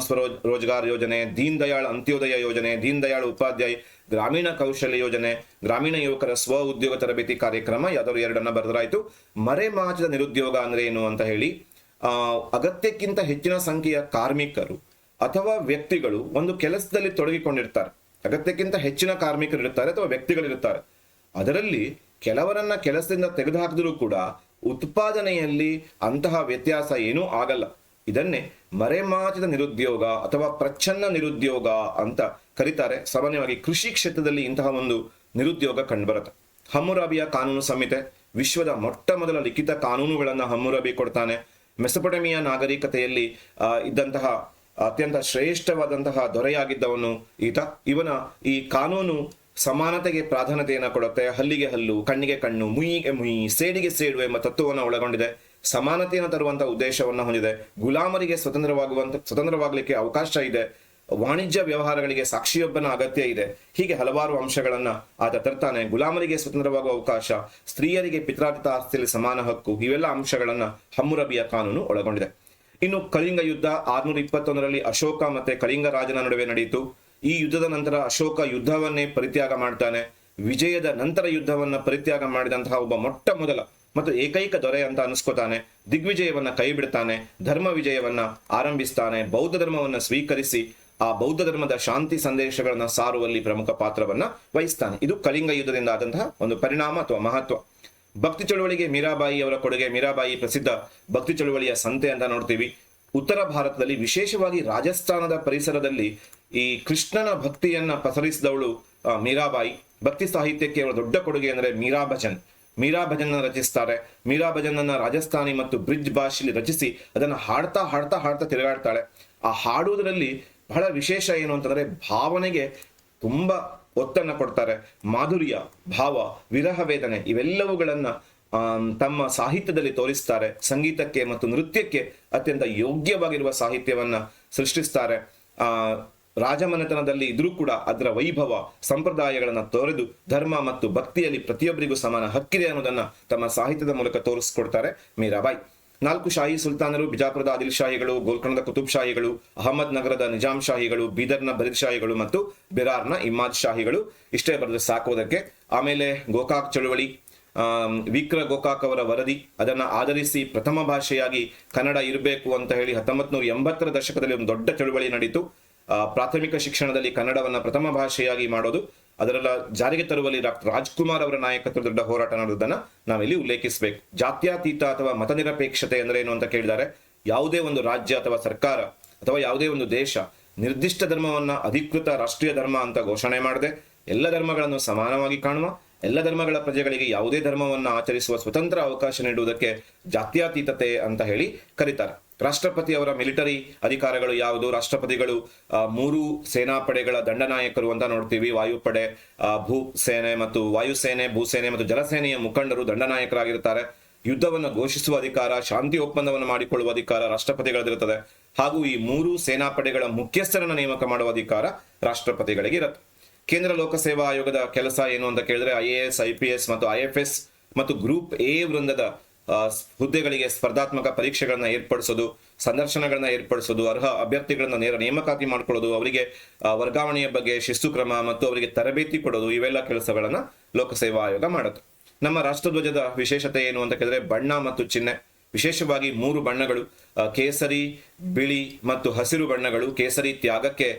ರೋಜ್ಗಾರ್ ಯೋಜನೆ, ದೀನ್ ದಯಾಳ್ ಅಂತ್ಯೋದಯ ಯೋಜನೆ, ದೀನ್ ದಯಾಳ್ ಉಪಾಧ್ಯಾಯ ಗ್ರಾಮೀಣ ಕೌಶಲ್ಯ ಯೋಜನೆ, ಗ್ರಾಮೀಣ ಯುವಕರ ಸ್ವ ಉದ್ಯೋಗ ತರಬೇತಿ ಕಾರ್ಯಕ್ರಮ. ಯಾವ್ದಾದ್ರು ಎರಡನ್ನ ಬರೆದರಾಯ್ತು. ಮರೆಮಾಚಿದ ನಿರುದ್ಯೋಗ ಅಂದ್ರೆ ಏನು ಅಂತ ಹೇಳಿ, ಅಗತ್ಯಕ್ಕಿಂತ ಹೆಚ್ಚಿನ ಸಂಖ್ಯೆಯ ಕಾರ್ಮಿಕರು ಅಥವಾ ವ್ಯಕ್ತಿಗಳು ಒಂದು ಕೆಲಸದಲ್ಲಿ ತೊಡಗಿಕೊಂಡಿರ್ತಾರೆ. ಅಗತ್ಯಕ್ಕಿಂತ ಹೆಚ್ಚಿನ ಕಾರ್ಮಿಕರು ಇರುತ್ತಾರೆ ಅಥವಾ ವ್ಯಕ್ತಿಗಳಿರುತ್ತಾರೆ. ಅದರಲ್ಲಿ ಕೆಲವರನ್ನ ಕೆಲಸದಿಂದ ತೆಗೆದುಹಾಕಿದ್ರೂ ಕೂಡ ಉತ್ಪಾದನೆಯಲ್ಲಿ ಅಂತಹ ವ್ಯತ್ಯಾಸ ಏನೂ ಆಗಲ್ಲ. ಇದನ್ನೇ ಮರೆಮಾಚಿದ ನಿರುದ್ಯೋಗ ಅಥವಾ ಪ್ರಚ್ಛನ್ನ ನಿರುದ್ಯೋಗ ಅಂತ ಕರೀತಾರೆ. ಸಾಮಾನ್ಯವಾಗಿ ಕೃಷಿ ಕ್ಷೇತ್ರದಲ್ಲಿ ಇಂತಹ ಒಂದು ನಿರುದ್ಯೋಗ ಕಂಡುಬರುತ್ತೆ. ಹಮ್ಮುರಾಬಿಯ ಕಾನೂನು ಸಂಹಿತೆ, ವಿಶ್ವದ ಮೊಟ್ಟ ಮೊದಲ ಲಿಖಿತ ಕಾನೂನುಗಳನ್ನ ಹಮ್ಮುರಾಬಿ ಕೊಡ್ತಾನೆ. ಮೆಸೊಪೊಟೇಮಿಯಾ ನಾಗರಿಕತೆಯಲ್ಲಿ ಇದ್ದಂತಹ ಅತ್ಯಂತ ಶ್ರೇಷ್ಠವಾದಂತಹ ದೊರೆಯಾಗಿದ್ದವನು ಈತ. ಇವನ ಈ ಕಾನೂನು ಸಮಾನತೆಗೆ ಪ್ರಾಧಾನ್ಯತೆಯನ್ನು ಕೊಡುತ್ತೆ. ಹಲ್ಲಿಗೆ ಹಲ್ಲು, ಕಣ್ಣಿಗೆ ಕಣ್ಣು, ಮುಯಿಗೆ ಮುಯಿ, ಸೇಡಿಗೆ ಸೇಡು ಎಂಬ ತತ್ವವನ್ನು ಒಳಗೊಂಡಿದೆ. ಸಮಾನತೆಯನ್ನು ತರುವಂತಹ ಉದ್ದೇಶವನ್ನು ಹೊಂದಿದೆ. ಗುಲಾಮರಿಗೆ ಸ್ವತಂತ್ರವಾಗಲಿಕ್ಕೆ ಅವಕಾಶ ಇದೆ. ವಾಣಿಜ್ಯ ವ್ಯವಹಾರಗಳಿಗೆ ಸಾಕ್ಷಿಯೊಬ್ಬನ ಅಗತ್ಯ ಇದೆ. ಹೀಗೆ ಹಲವಾರು ಅಂಶಗಳನ್ನ ಆತ ತರ್ತಾನೆ. ಗುಲಾಮರಿಗೆ ಸ್ವತಂತ್ರವಾಗುವ ಅವಕಾಶ, ಸ್ತ್ರೀಯರಿಗೆ ಪಿತ್ರಾರ್ಜಿತ ಆಸ್ತಿಯಲ್ಲಿ ಸಮಾನ ಹಕ್ಕು, ಇವೆಲ್ಲ ಅಂಶಗಳನ್ನ ಹಮ್ಮುರಬಿಯ ಕಾನೂನು ಒಳಗೊಂಡಿದೆ. ಇನ್ನು ಕಳಿಂಗ ಯುದ್ಧ 621ರಲ್ಲಿ ಅಶೋಕ ಮತ್ತೆ ಕಳಿಂಗ ರಾಜನ ನಡುವೆ ನಡೆಯಿತು. ಈ ಯುದ್ಧದ ನಂತರ ಅಶೋಕ ಯುದ್ಧವನ್ನೇ ಪರಿತ್ಯಾಗ ಮಾಡ್ತಾನೆ. ವಿಜಯದ ನಂತರ ಯುದ್ಧವನ್ನ ಪರಿತ್ಯಾಗ ಮಾಡಿದಂತಹ ಒಬ್ಬ ಮೊಟ್ಟ ಮೊದಲ ಮತ್ತು ಏಕೈಕ ದೊರೆ ಅಂತ ಅನಿಸ್ಕೋತಾನೆ. ದಿಗ್ವಿಜಯವನ್ನ ಕೈ ಬಿಡ್ತಾನೆ. ಧರ್ಮ ವಿಜಯವನ್ನ ಆರಂಭಿಸ್ತಾನೆ. ಬೌದ್ಧ ಧರ್ಮವನ್ನ ಸ್ವೀಕರಿಸಿ ಆ ಬೌದ್ಧ ಧರ್ಮದ ಶಾಂತಿ ಸಂದೇಶಗಳನ್ನ ಸಾರುವಲ್ಲಿ ಪ್ರಮುಖ ಪಾತ್ರವನ್ನ ವಹಿಸ್ತಾನೆ. ಇದು ಕಳಿಂಗ ಯುದ್ಧದಿಂದ ಆದಂತಹ ಒಂದು ಪರಿಣಾಮ ಅಥವಾ ಮಹತ್ವ. ಭಕ್ತಿ ಚಳುವಳಿಗೆ ಮೀರಾಬಾಯಿ ಅವರ ಕೊಡುಗೆ. ಮೀರಾಬಾಯಿ ಪ್ರಸಿದ್ಧ ಭಕ್ತಿ ಚಳುವಳಿಯ ಸಂತೆ ಅಂತ ನೋಡ್ತೀವಿ. ಉತ್ತರ ಭಾರತದಲ್ಲಿ, ವಿಶೇಷವಾಗಿ ರಾಜಸ್ಥಾನದ ಪರಿಸರದಲ್ಲಿ ಈ ಕೃಷ್ಣನ ಭಕ್ತಿಯನ್ನ ಪಸರಿಸಿದವಳು ಮೀರಾಬಾಯಿ. ಭಕ್ತಿ ಸಾಹಿತ್ಯಕ್ಕೆ ಅವರ ದೊಡ್ಡ ಕೊಡುಗೆ ಅಂದರೆ ಮೀರಾ ಭಜನ್. ಮೀರಾ ಭಜನ್ ರಚಿಸ್ತಾರೆ. ಮೀರಾ ಭಜನ್ ಅನ್ನ ರಾಜಸ್ಥಾನಿ ಮತ್ತು ಬ್ರಿಜ್ ಭಾಷೆಯಲ್ಲಿ ರಚಿಸಿ ಅದನ್ನ ಹಾಡ್ತಾ ಹಾಡ್ತಾ ಹಾಡ್ತಾ ತಿರುಗಾಡ್ತಾಳೆ. ಆ ಹಾಡುವುದರಲ್ಲಿ ಬಹಳ ವಿಶೇಷ ಏನು ಅಂತಂದ್ರೆ ಭಾವನೆಗೆ ತುಂಬಾ ಒತ್ತನ್ನು ಕೊಡ್ತಾರೆ. ಮಾಧುರ್ಯ, ಭಾವ, ವಿರಹ ವೇದನೆ ಇವೆಲ್ಲವುಗಳನ್ನ ತಮ್ಮ ಸಾಹಿತ್ಯದಲ್ಲಿ ತೋರಿಸ್ತಾರೆ. ಸಂಗೀತಕ್ಕೆ ಮತ್ತು ನೃತ್ಯಕ್ಕೆ ಅತ್ಯಂತ ಯೋಗ್ಯವಾಗಿರುವ ಸಾಹಿತ್ಯವನ್ನ ಸೃಷ್ಟಿಸ್ತಾರೆ. ರಾಜಮನೆತನದಲ್ಲಿ ಇದ್ರೂ ಕೂಡ ಅದರ ವೈಭವ ಸಂಪ್ರದಾಯಗಳನ್ನ ತೊರೆದು ಧರ್ಮ ಮತ್ತು ಭಕ್ತಿಯಲ್ಲಿ ಪ್ರತಿಯೊಬ್ಬರಿಗೂ ಸಮಾನ ಹಕ್ಕಿದೆ ಅನ್ನೋದನ್ನ ತಮ್ಮ ಸಾಹಿತ್ಯದ ಮೂಲಕ ತೋರಿಸ್ಕೊಡ್ತಾರೆ ಮೀರಾಬಾಯಿ. 4 ಶಾಹಿ ಸುಲ್ತಾನರು: ಬಿಜಾಪುರದ ಆದಿಲ್ ಶಾಹಿಗಳು, ಗೋಲ್ಕೊಂಡದ ಕುತುಬ್ ಶಾಹಿಗಳು, ಅಹಮದ್ ನಗರದ ನಿಜಾಂ ಶಾಹಿಗಳು, ಬೀದರ್ನ ಬರೀದ್ ಶಾಹಿಗಳು ಮತ್ತು ಬಿರಾರ್ನ ಇಮಾದ್ ಶಾಹಿಗಳು. ಇಷ್ಟೇ ಬರೆದು ಸಾಕೋದಕ್ಕೆ. ಆಮೇಲೆ ಗೋಕಾಕ್ ಚಳುವಳಿ, ವಿಕ್ರ ಗೋಕಾಕ್ ಅವರ ವರದಿ, ಅದನ್ನ ಆಧರಿಸಿ ಪ್ರಥಮ ಭಾಷೆಯಾಗಿ ಕನ್ನಡ ಇರಬೇಕು ಅಂತ ಹೇಳಿ 1980ರ ದಶಕದಲ್ಲಿ ಒಂದು ದೊಡ್ಡ ಚಳುವಳಿ ನಡೀತು. ಪ್ರಾಥಮಿಕ ಶಿಕ್ಷಣದಲ್ಲಿ ಕನ್ನಡವನ್ನ ಪ್ರಥಮ ಭಾಷೆಯಾಗಿ ಮಾಡೋದು, ಅದರೆಲ್ಲ ಜಾರಿಗೆ ತರುವಲ್ಲಿ ಡಾಕ್ಟರ್ ರಾಜ್ಕುಮಾರ್ ಅವರ ನಾಯಕತ್ವದ ದೊಡ್ಡ ಹೋರಾಟ ನಡೆದನ್ನ ನಾವಿಲ್ಲಿ ಉಲ್ಲೇಖಿಸಬೇಕು. ಜಾತ್ಯತೀತ ಅಥವಾ ಮತನಿರಪೇಕ್ಷತೆ ಅಂದ್ರೆ ಏನು ಅಂತ ಕೇಳಿದ್ದಾರೆ. ಯಾವುದೇ ಒಂದು ರಾಜ್ಯ ಅಥವಾ ಸರ್ಕಾರ ಅಥವಾ ಯಾವುದೇ ಒಂದು ದೇಶ ನಿರ್ದಿಷ್ಟ ಧರ್ಮವನ್ನ ಅಧಿಕೃತ ರಾಷ್ಟ್ರೀಯ ಧರ್ಮ ಅಂತ ಘೋಷಣೆ ಮಾಡದೆ ಎಲ್ಲ ಧರ್ಮಗಳನ್ನು ಸಮಾನವಾಗಿ ಕಾಣುವ, ಎಲ್ಲ ಧರ್ಮಗಳ ಪ್ರಜೆಗಳಿಗೆ ಯಾವುದೇ ಧರ್ಮವನ್ನ ಆಚರಿಸುವ ಸ್ವತಂತ್ರ ಅವಕಾಶ ನೀಡುವುದಕ್ಕೆ ಜಾತ್ಯತೀತತೆ ಅಂತ ಹೇಳಿ ಕರೀತಾರೆ. ರಾಷ್ಟ್ರಪತಿ ಅವರ ಮಿಲಿಟರಿ ಅಧಿಕಾರಗಳು ಯಾವುದು? ರಾಷ್ಟ್ರಪತಿಗಳು 3 ಸೇನಾಪಡೆಗಳ ದಂಡನಾಯಕರು ಅಂತ ನೋಡ್ತೀವಿ. ವಾಯುಪಡೆ, ಭೂಸೇನೆ ಮತ್ತು ವಾಯುಸೇನೆ, ಭೂಸೇನೆ ಮತ್ತು ಜಲಸೇನೆಯ ಮುಖಂಡರು ದಂಡನಾಯಕರಾಗಿರ್ತಾರೆ. ಯುದ್ಧವನ್ನು ಘೋಷಿಸುವ ಅಧಿಕಾರ, ಶಾಂತಿ ಒಪ್ಪಂದವನ್ನು ಮಾಡಿಕೊಳ್ಳುವ ಅಧಿಕಾರ ರಾಷ್ಟ್ರಪತಿಗಳದಿರುತ್ತದೆ. ಹಾಗೂ ಈ 3 ಸೇನಾಪಡೆಗಳ ಮುಖ್ಯಸ್ಥರನ್ನ ನೇಮಕ ಮಾಡುವ ಅಧಿಕಾರ ರಾಷ್ಟ್ರಪತಿಗಳಿಗೆ ಇರುತ್ತೆ. ಕೇಂದ್ರ ಲೋಕಸೇವಾ ಆಯೋಗದ ಕೆಲಸ ಏನು ಅಂತ ಕೇಳಿದ್ರೆ IAS, IPS ಮತ್ತು IFS ಮತ್ತು ಗ್ರೂಪ್ A ವೃಂದದ ಹುದ್ದೆಗಳಿಗೆ ಸ್ಪರ್ಧಾತ್ಮಕ ಪರೀಕ್ಷೆಗಳನ್ನ ಏರ್ಪಡಿಸೋದು, ಸಂದರ್ಶನಗಳನ್ನ ಏರ್ಪಡಿಸೋದು, ಅರ್ಹ ಅಭ್ಯರ್ಥಿಗಳನ್ನ ನೇರ ನೇಮಕಾತಿ ಮಾಡ್ಕೊಳ್ಳೋದು, ಅವರಿಗೆ ವರ್ಗಾವಣೆಯ ಬಗ್ಗೆ ಶಿಸ್ತು ಕ್ರಮ ಮತ್ತು ಅವರಿಗೆ ತರಬೇತಿ ಕೊಡೋದು, ಇವೆಲ್ಲ ಕೆಲಸಗಳನ್ನ ಲೋಕಸೇವಾ ಆಯೋಗ ಮಾಡುತ್ತೆ. ನಮ್ಮ ರಾಷ್ಟ್ರಧ್ವಜದ ವಿಶೇಷತೆ ಏನು ಅಂತ ಕೇಳಿದ್ರೆ ಬಣ್ಣ ಮತ್ತು ಚಿಹ್ನೆ. ವಿಶೇಷವಾಗಿ 3 ಬಣ್ಣಗಳು, ಕೇಸರಿ, ಬಿಳಿ ಮತ್ತು ಹಸಿರು ಬಣ್ಣಗಳು. ಕೇಸರಿ ತ್ಯಾಗಕ್ಕೆ,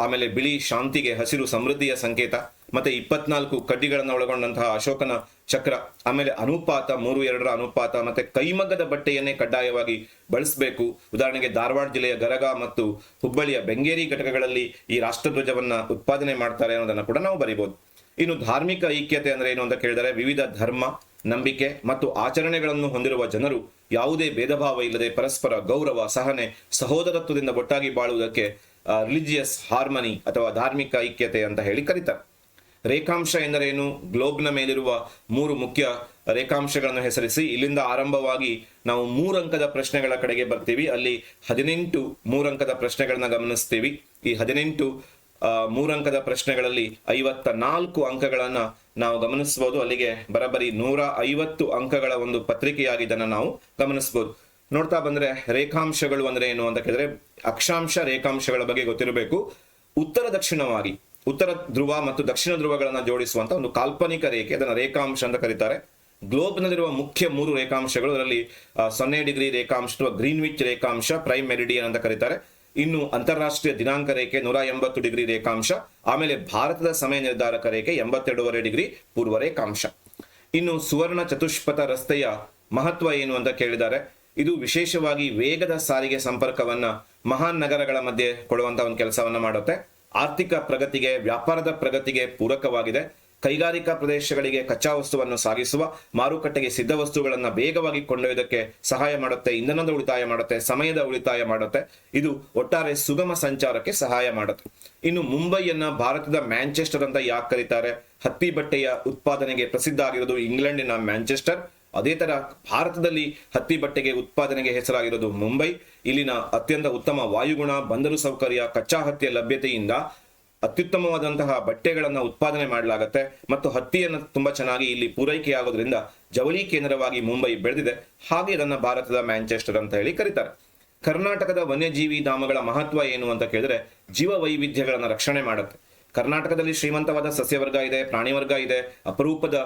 ಆಮೇಲೆ ಬಿಳಿ ಶಾಂತಿಗೆ, ಹಸಿರು ಸಮೃದ್ಧಿಯ ಸಂಕೇತ, ಮತ್ತೆ 24 ಕಡ್ಡಿಗಳನ್ನು ಒಳಗೊಂಡಂತಹ ಅಶೋಕನ ಚಕ್ರ, ಆಮೇಲೆ ಅನುಪಾತ 3:2 ಅನುಪಾತ, ಮತ್ತೆ ಕೈಮಗ್ಗದ ಬಟ್ಟೆಯನ್ನೇ ಕಡ್ಡಾಯವಾಗಿ ಬಳಸಬೇಕು. ಉದಾಹರಣೆಗೆ ಧಾರವಾಡ ಜಿಲ್ಲೆಯ ಗರಗ ಮತ್ತು ಹುಬ್ಬಳ್ಳಿಯ ಬೆಂಗೇರಿ ಘಟಕಗಳಲ್ಲಿ ಈ ರಾಷ್ಟ್ರಧ್ವಜವನ್ನ ಉತ್ಪಾದನೆ ಮಾಡ್ತಾರೆ ಅನ್ನೋದನ್ನ ಕೂಡ ನಾವು ಬರೀಬಹುದು. ಇನ್ನು ಧಾರ್ಮಿಕ ಐಕ್ಯತೆ ಅಂದ್ರೆ ಏನು ಅಂತ ಕೇಳಿದರೆ, ವಿವಿಧ ಧರ್ಮ, ನಂಬಿಕೆ ಮತ್ತು ಆಚರಣೆಗಳನ್ನು ಹೊಂದಿರುವ ಜನರು ಯಾವುದೇ ಭೇದ ಭಾವ ಇಲ್ಲದೆ ಪರಸ್ಪರ ಗೌರವ, ಸಹನೆ, ಸಹೋದರತ್ವದಿಂದ ಒಟ್ಟಾಗಿ ಬಾಳುವುದಕ್ಕೆ ರಿಲಿಜಿಯಸ್ ಹಾರ್ಮನಿ ಅಥವಾ ಧಾರ್ಮಿಕ ಐಕ್ಯತೆ ಅಂತ ಹೇಳಿ ಕರೀತಾರೆ. ರೇಖಾಂಶ ಎಂದರೇನು? ಗ್ಲೋಬ್ನ ಮೇಲಿರುವ 3 ಮುಖ್ಯ ರೇಖಾಂಶಗಳನ್ನು ಹೆಸರಿಸಿ. ಇಲ್ಲಿಂದ ಆರಂಭವಾಗಿ ನಾವು 3 ಅಂಕದ ಪ್ರಶ್ನೆಗಳ ಕಡೆಗೆ ಬರ್ತೀವಿ. ಅಲ್ಲಿ 18 3 ಅಂಕದ ಪ್ರಶ್ನೆಗಳನ್ನ ಗಮನಿಸ್ತೀವಿ. ಈ 18 3 ಅಂಕದ ಪ್ರಶ್ನೆಗಳಲ್ಲಿ 54 ಅಂಕಗಳನ್ನ ನಾವು ಗಮನಿಸಬಹುದು. ಅಲ್ಲಿಗೆ ಬರಬರಿ 150 ಅಂಕಗಳ ಒಂದು ಪತ್ರಿಕೆಯಾಗಿದ್ದನ್ನ ನಾವು ಗಮನಿಸಬಹುದು. ನೋಡ್ತಾ ಬಂದ್ರೆ ರೇಖಾಂಶಗಳು ಅಂದ್ರೆ ಏನು ಅಂತ ಕೇಳಿದ್ರೆ, ಅಕ್ಷಾಂಶ ರೇಖಾಂಶಗಳ ಬಗ್ಗೆ ಗೊತ್ತಿರಬೇಕು. ಉತ್ತರ ದಕ್ಷಿಣವಾಗಿ, ಉತ್ತರ ಧ್ರುವ ಮತ್ತು ದಕ್ಷಿಣ ಧ್ರುವಗಳನ್ನ ಜೋಡಿಸುವಂತ ಒಂದು ಕಾಲ್ಪನಿಕ ರೇಖೆ, ಅದನ್ನ ರೇಖಾಂಶ ಅಂತ ಕರೀತಾರೆ. ಗ್ಲೋಬ್ ನಲ್ಲಿರುವ ಮುಖ್ಯ 3 ರೇಖಾಂಶಗಳು, ಅದರಲ್ಲಿ 0 ಡಿಗ್ರಿ ರೇಖಾಂಶ ಅಥವಾ ಗ್ರೀನ್ವಿಚ್ ರೇಖಾಂಶ, ಪ್ರೈಮ್ ಮೆರಿಡಿಯನ್ ಅಂತ ಕರೀತಾರೆ. ಇನ್ನು ಅಂತಾರಾಷ್ಟ್ರೀಯ ದಿನಾಂಕ ರೇಖೆ 180 ಡಿಗ್ರಿ ರೇಖಾಂಶ, ಆಮೇಲೆ ಭಾರತದ ಸಮಯ ನಿರ್ಧಾರಕ ರೇಖೆ 82.5 ಡಿಗ್ರಿ ಪೂರ್ವ ರೇಖಾಂಶ. ಇನ್ನು ಸುವರ್ಣ ಚತುಷ್ಪಥ ರಸ್ತೆಯ ಮಹತ್ವ ಏನು ಅಂತ ಕೇಳಿದ್ದಾರೆ. ಇದು ವಿಶೇಷವಾಗಿ ವೇಗದ ಸಾರಿಗೆ ಸಂಪರ್ಕವನ್ನ ಮಹಾನ್ ನಗರಗಳ ಮಧ್ಯೆ ಕೊಡುವಂತ ಒಂದು ಕೆಲಸವನ್ನ ಮಾಡುತ್ತೆ. ಆರ್ಥಿಕ ಪ್ರಗತಿಗೆ, ವ್ಯಾಪಾರದ ಪ್ರಗತಿಗೆ ಪೂರಕವಾಗಿದೆ. ಕೈಗಾರಿಕಾ ಪ್ರದೇಶಗಳಿಗೆ ಕಚ್ಚಾ ವಸ್ತುವನ್ನು ಸಾಗಿಸುವ, ಮಾರುಕಟ್ಟೆಗೆ ಸಿದ್ಧ ವಸ್ತುಗಳನ್ನು ಬೇಗವಾಗಿ ಕೊಂಡೊಯ್ಯೋದಕ್ಕೆ ಸಹಾಯ ಮಾಡುತ್ತೆ. ಇಂಧನದ ಉಳಿತಾಯ ಮಾಡುತ್ತೆ, ಸಮಯದ ಉಳಿತಾಯ ಮಾಡುತ್ತೆ. ಇದು ಒಟ್ಟಾರೆ ಸುಗಮ ಸಂಚಾರಕ್ಕೆ ಸಹಾಯ ಮಾಡುತ್ತೆ. ಇನ್ನು ಮುಂಬೈಯನ್ನ ಭಾರತದ ಮ್ಯಾಂಚೆಸ್ಟರ್ ಅಂತ ಯಾಕೆ ಕರೀತಾರೆ? ಹತ್ತಿ ಬಟ್ಟೆಯ ಉತ್ಪಾದನೆಗೆ ಪ್ರಸಿದ್ಧ ಆಗಿರೋದು ಇಂಗ್ಲೆಂಡಿನ ಮ್ಯಾಂಚೆಸ್ಟರ್. ಅದೇ ತರ ಭಾರತದಲ್ಲಿ ಹತ್ತಿ ಬಟ್ಟೆಗೆ ಉತ್ಪಾದನೆಗೆ ಹೆಸರಾಗಿರೋದು ಮುಂಬೈ. ಇಲ್ಲಿನ ಅತ್ಯಂತ ಉತ್ತಮ ವಾಯುಗುಣ, ಬಂದರು ಸೌಕರ್ಯ, ಕಚ್ಚಾ ಹತ್ತಿಯ ಲಭ್ಯತೆಯಿಂದ ಅತ್ಯುತ್ತಮವಾದಂತಹ ಬಟ್ಟೆಗಳನ್ನ ಉತ್ಪಾದನೆ ಮಾಡಲಾಗುತ್ತೆ. ಮತ್ತು ಹತ್ತಿಯನ್ನು ತುಂಬಾ ಚೆನ್ನಾಗಿ ಇಲ್ಲಿ ಪೂರೈಕೆಯಾಗೋದ್ರಿಂದ ಜವಳಿ ಕೇಂದ್ರವಾಗಿ ಮುಂಬೈ ಬೆಳೆದಿದೆ. ಹಾಗೆ ಇದನ್ನ ಭಾರತದ ಮ್ಯಾಂಚೆಸ್ಟರ್ ಅಂತ ಹೇಳಿ ಕರೀತಾರೆ. ಕರ್ನಾಟಕದ ವನ್ಯಜೀವಿ ಧಾಮಗಳ ಮಹತ್ವ ಏನು ಅಂತ ಕೇಳಿದ್ರೆ, ಜೀವ ವೈವಿಧ್ಯಗಳನ್ನ ರಕ್ಷಣೆ ಮಾಡುತ್ತೆ. ಕರ್ನಾಟಕದಲ್ಲಿ ಶ್ರೀಮಂತವಾದ ಸಸ್ಯವರ್ಗ ಇದೆ, ಪ್ರಾಣಿ ವರ್ಗ ಇದೆ, ಅಪರೂಪದ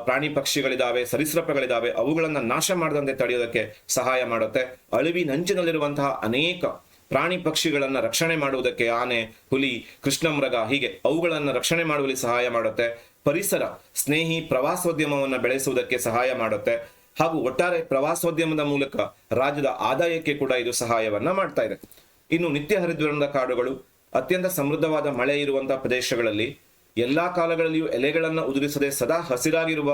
ಪ್ರಾಣಿ ಪಕ್ಷಿಗಳಿದಾವೆ, ಸರೀಸೃಪಗಳಿದಾವೆ. ಅವುಗಳನ್ನ ನಾಶ ಮಾಡದಂತೆ ತಡೆಯೋದಕ್ಕೆ ಸಹಾಯ ಮಾಡುತ್ತೆ. ಅಳಿವಿನಂಚಿನಲ್ಲಿರುವಂತಹ ಅನೇಕ ಪ್ರಾಣಿ ಪಕ್ಷಿಗಳನ್ನ ರಕ್ಷಣೆ ಮಾಡುವುದಕ್ಕೆ ಆನೆ, ಹುಲಿ, ಕೃಷ್ಣಮೃಗ ಹೀಗೆ ಅವುಗಳನ್ನ ರಕ್ಷಣೆ ಮಾಡುವಲ್ಲಿ ಸಹಾಯ ಮಾಡುತ್ತೆ. ಪರಿಸರ ಸ್ನೇಹಿ ಪ್ರವಾಸೋದ್ಯಮವನ್ನು ಬೆಳೆಸುವುದಕ್ಕೆ ಸಹಾಯ ಮಾಡುತ್ತೆ. ಹಾಗೂ ಒಟ್ಟಾರೆ ಪ್ರವಾಸೋದ್ಯಮದ ಮೂಲಕ ರಾಜ್ಯದ ಆದಾಯಕ್ಕೆ ಕೂಡ ಇದು ಸಹಾಯವನ್ನ ಮಾಡ್ತಾ ಇದೆ. ಇನ್ನು ನಿತ್ಯ ಹರಿದ್ವರ್ಣದ ಕಾಡುಗಳು, ಅತ್ಯಂತ ಸಮೃದ್ಧವಾದ ಮಳೆ ಇರುವಂತಹ ಪ್ರದೇಶಗಳಲ್ಲಿ ಎಲ್ಲಾ ಕಾಲಗಳಲ್ಲಿಯೂ ಎಲೆಗಳನ್ನ ಉದುರಿಸದೆ ಸದಾ ಹಸಿರಾಗಿರುವ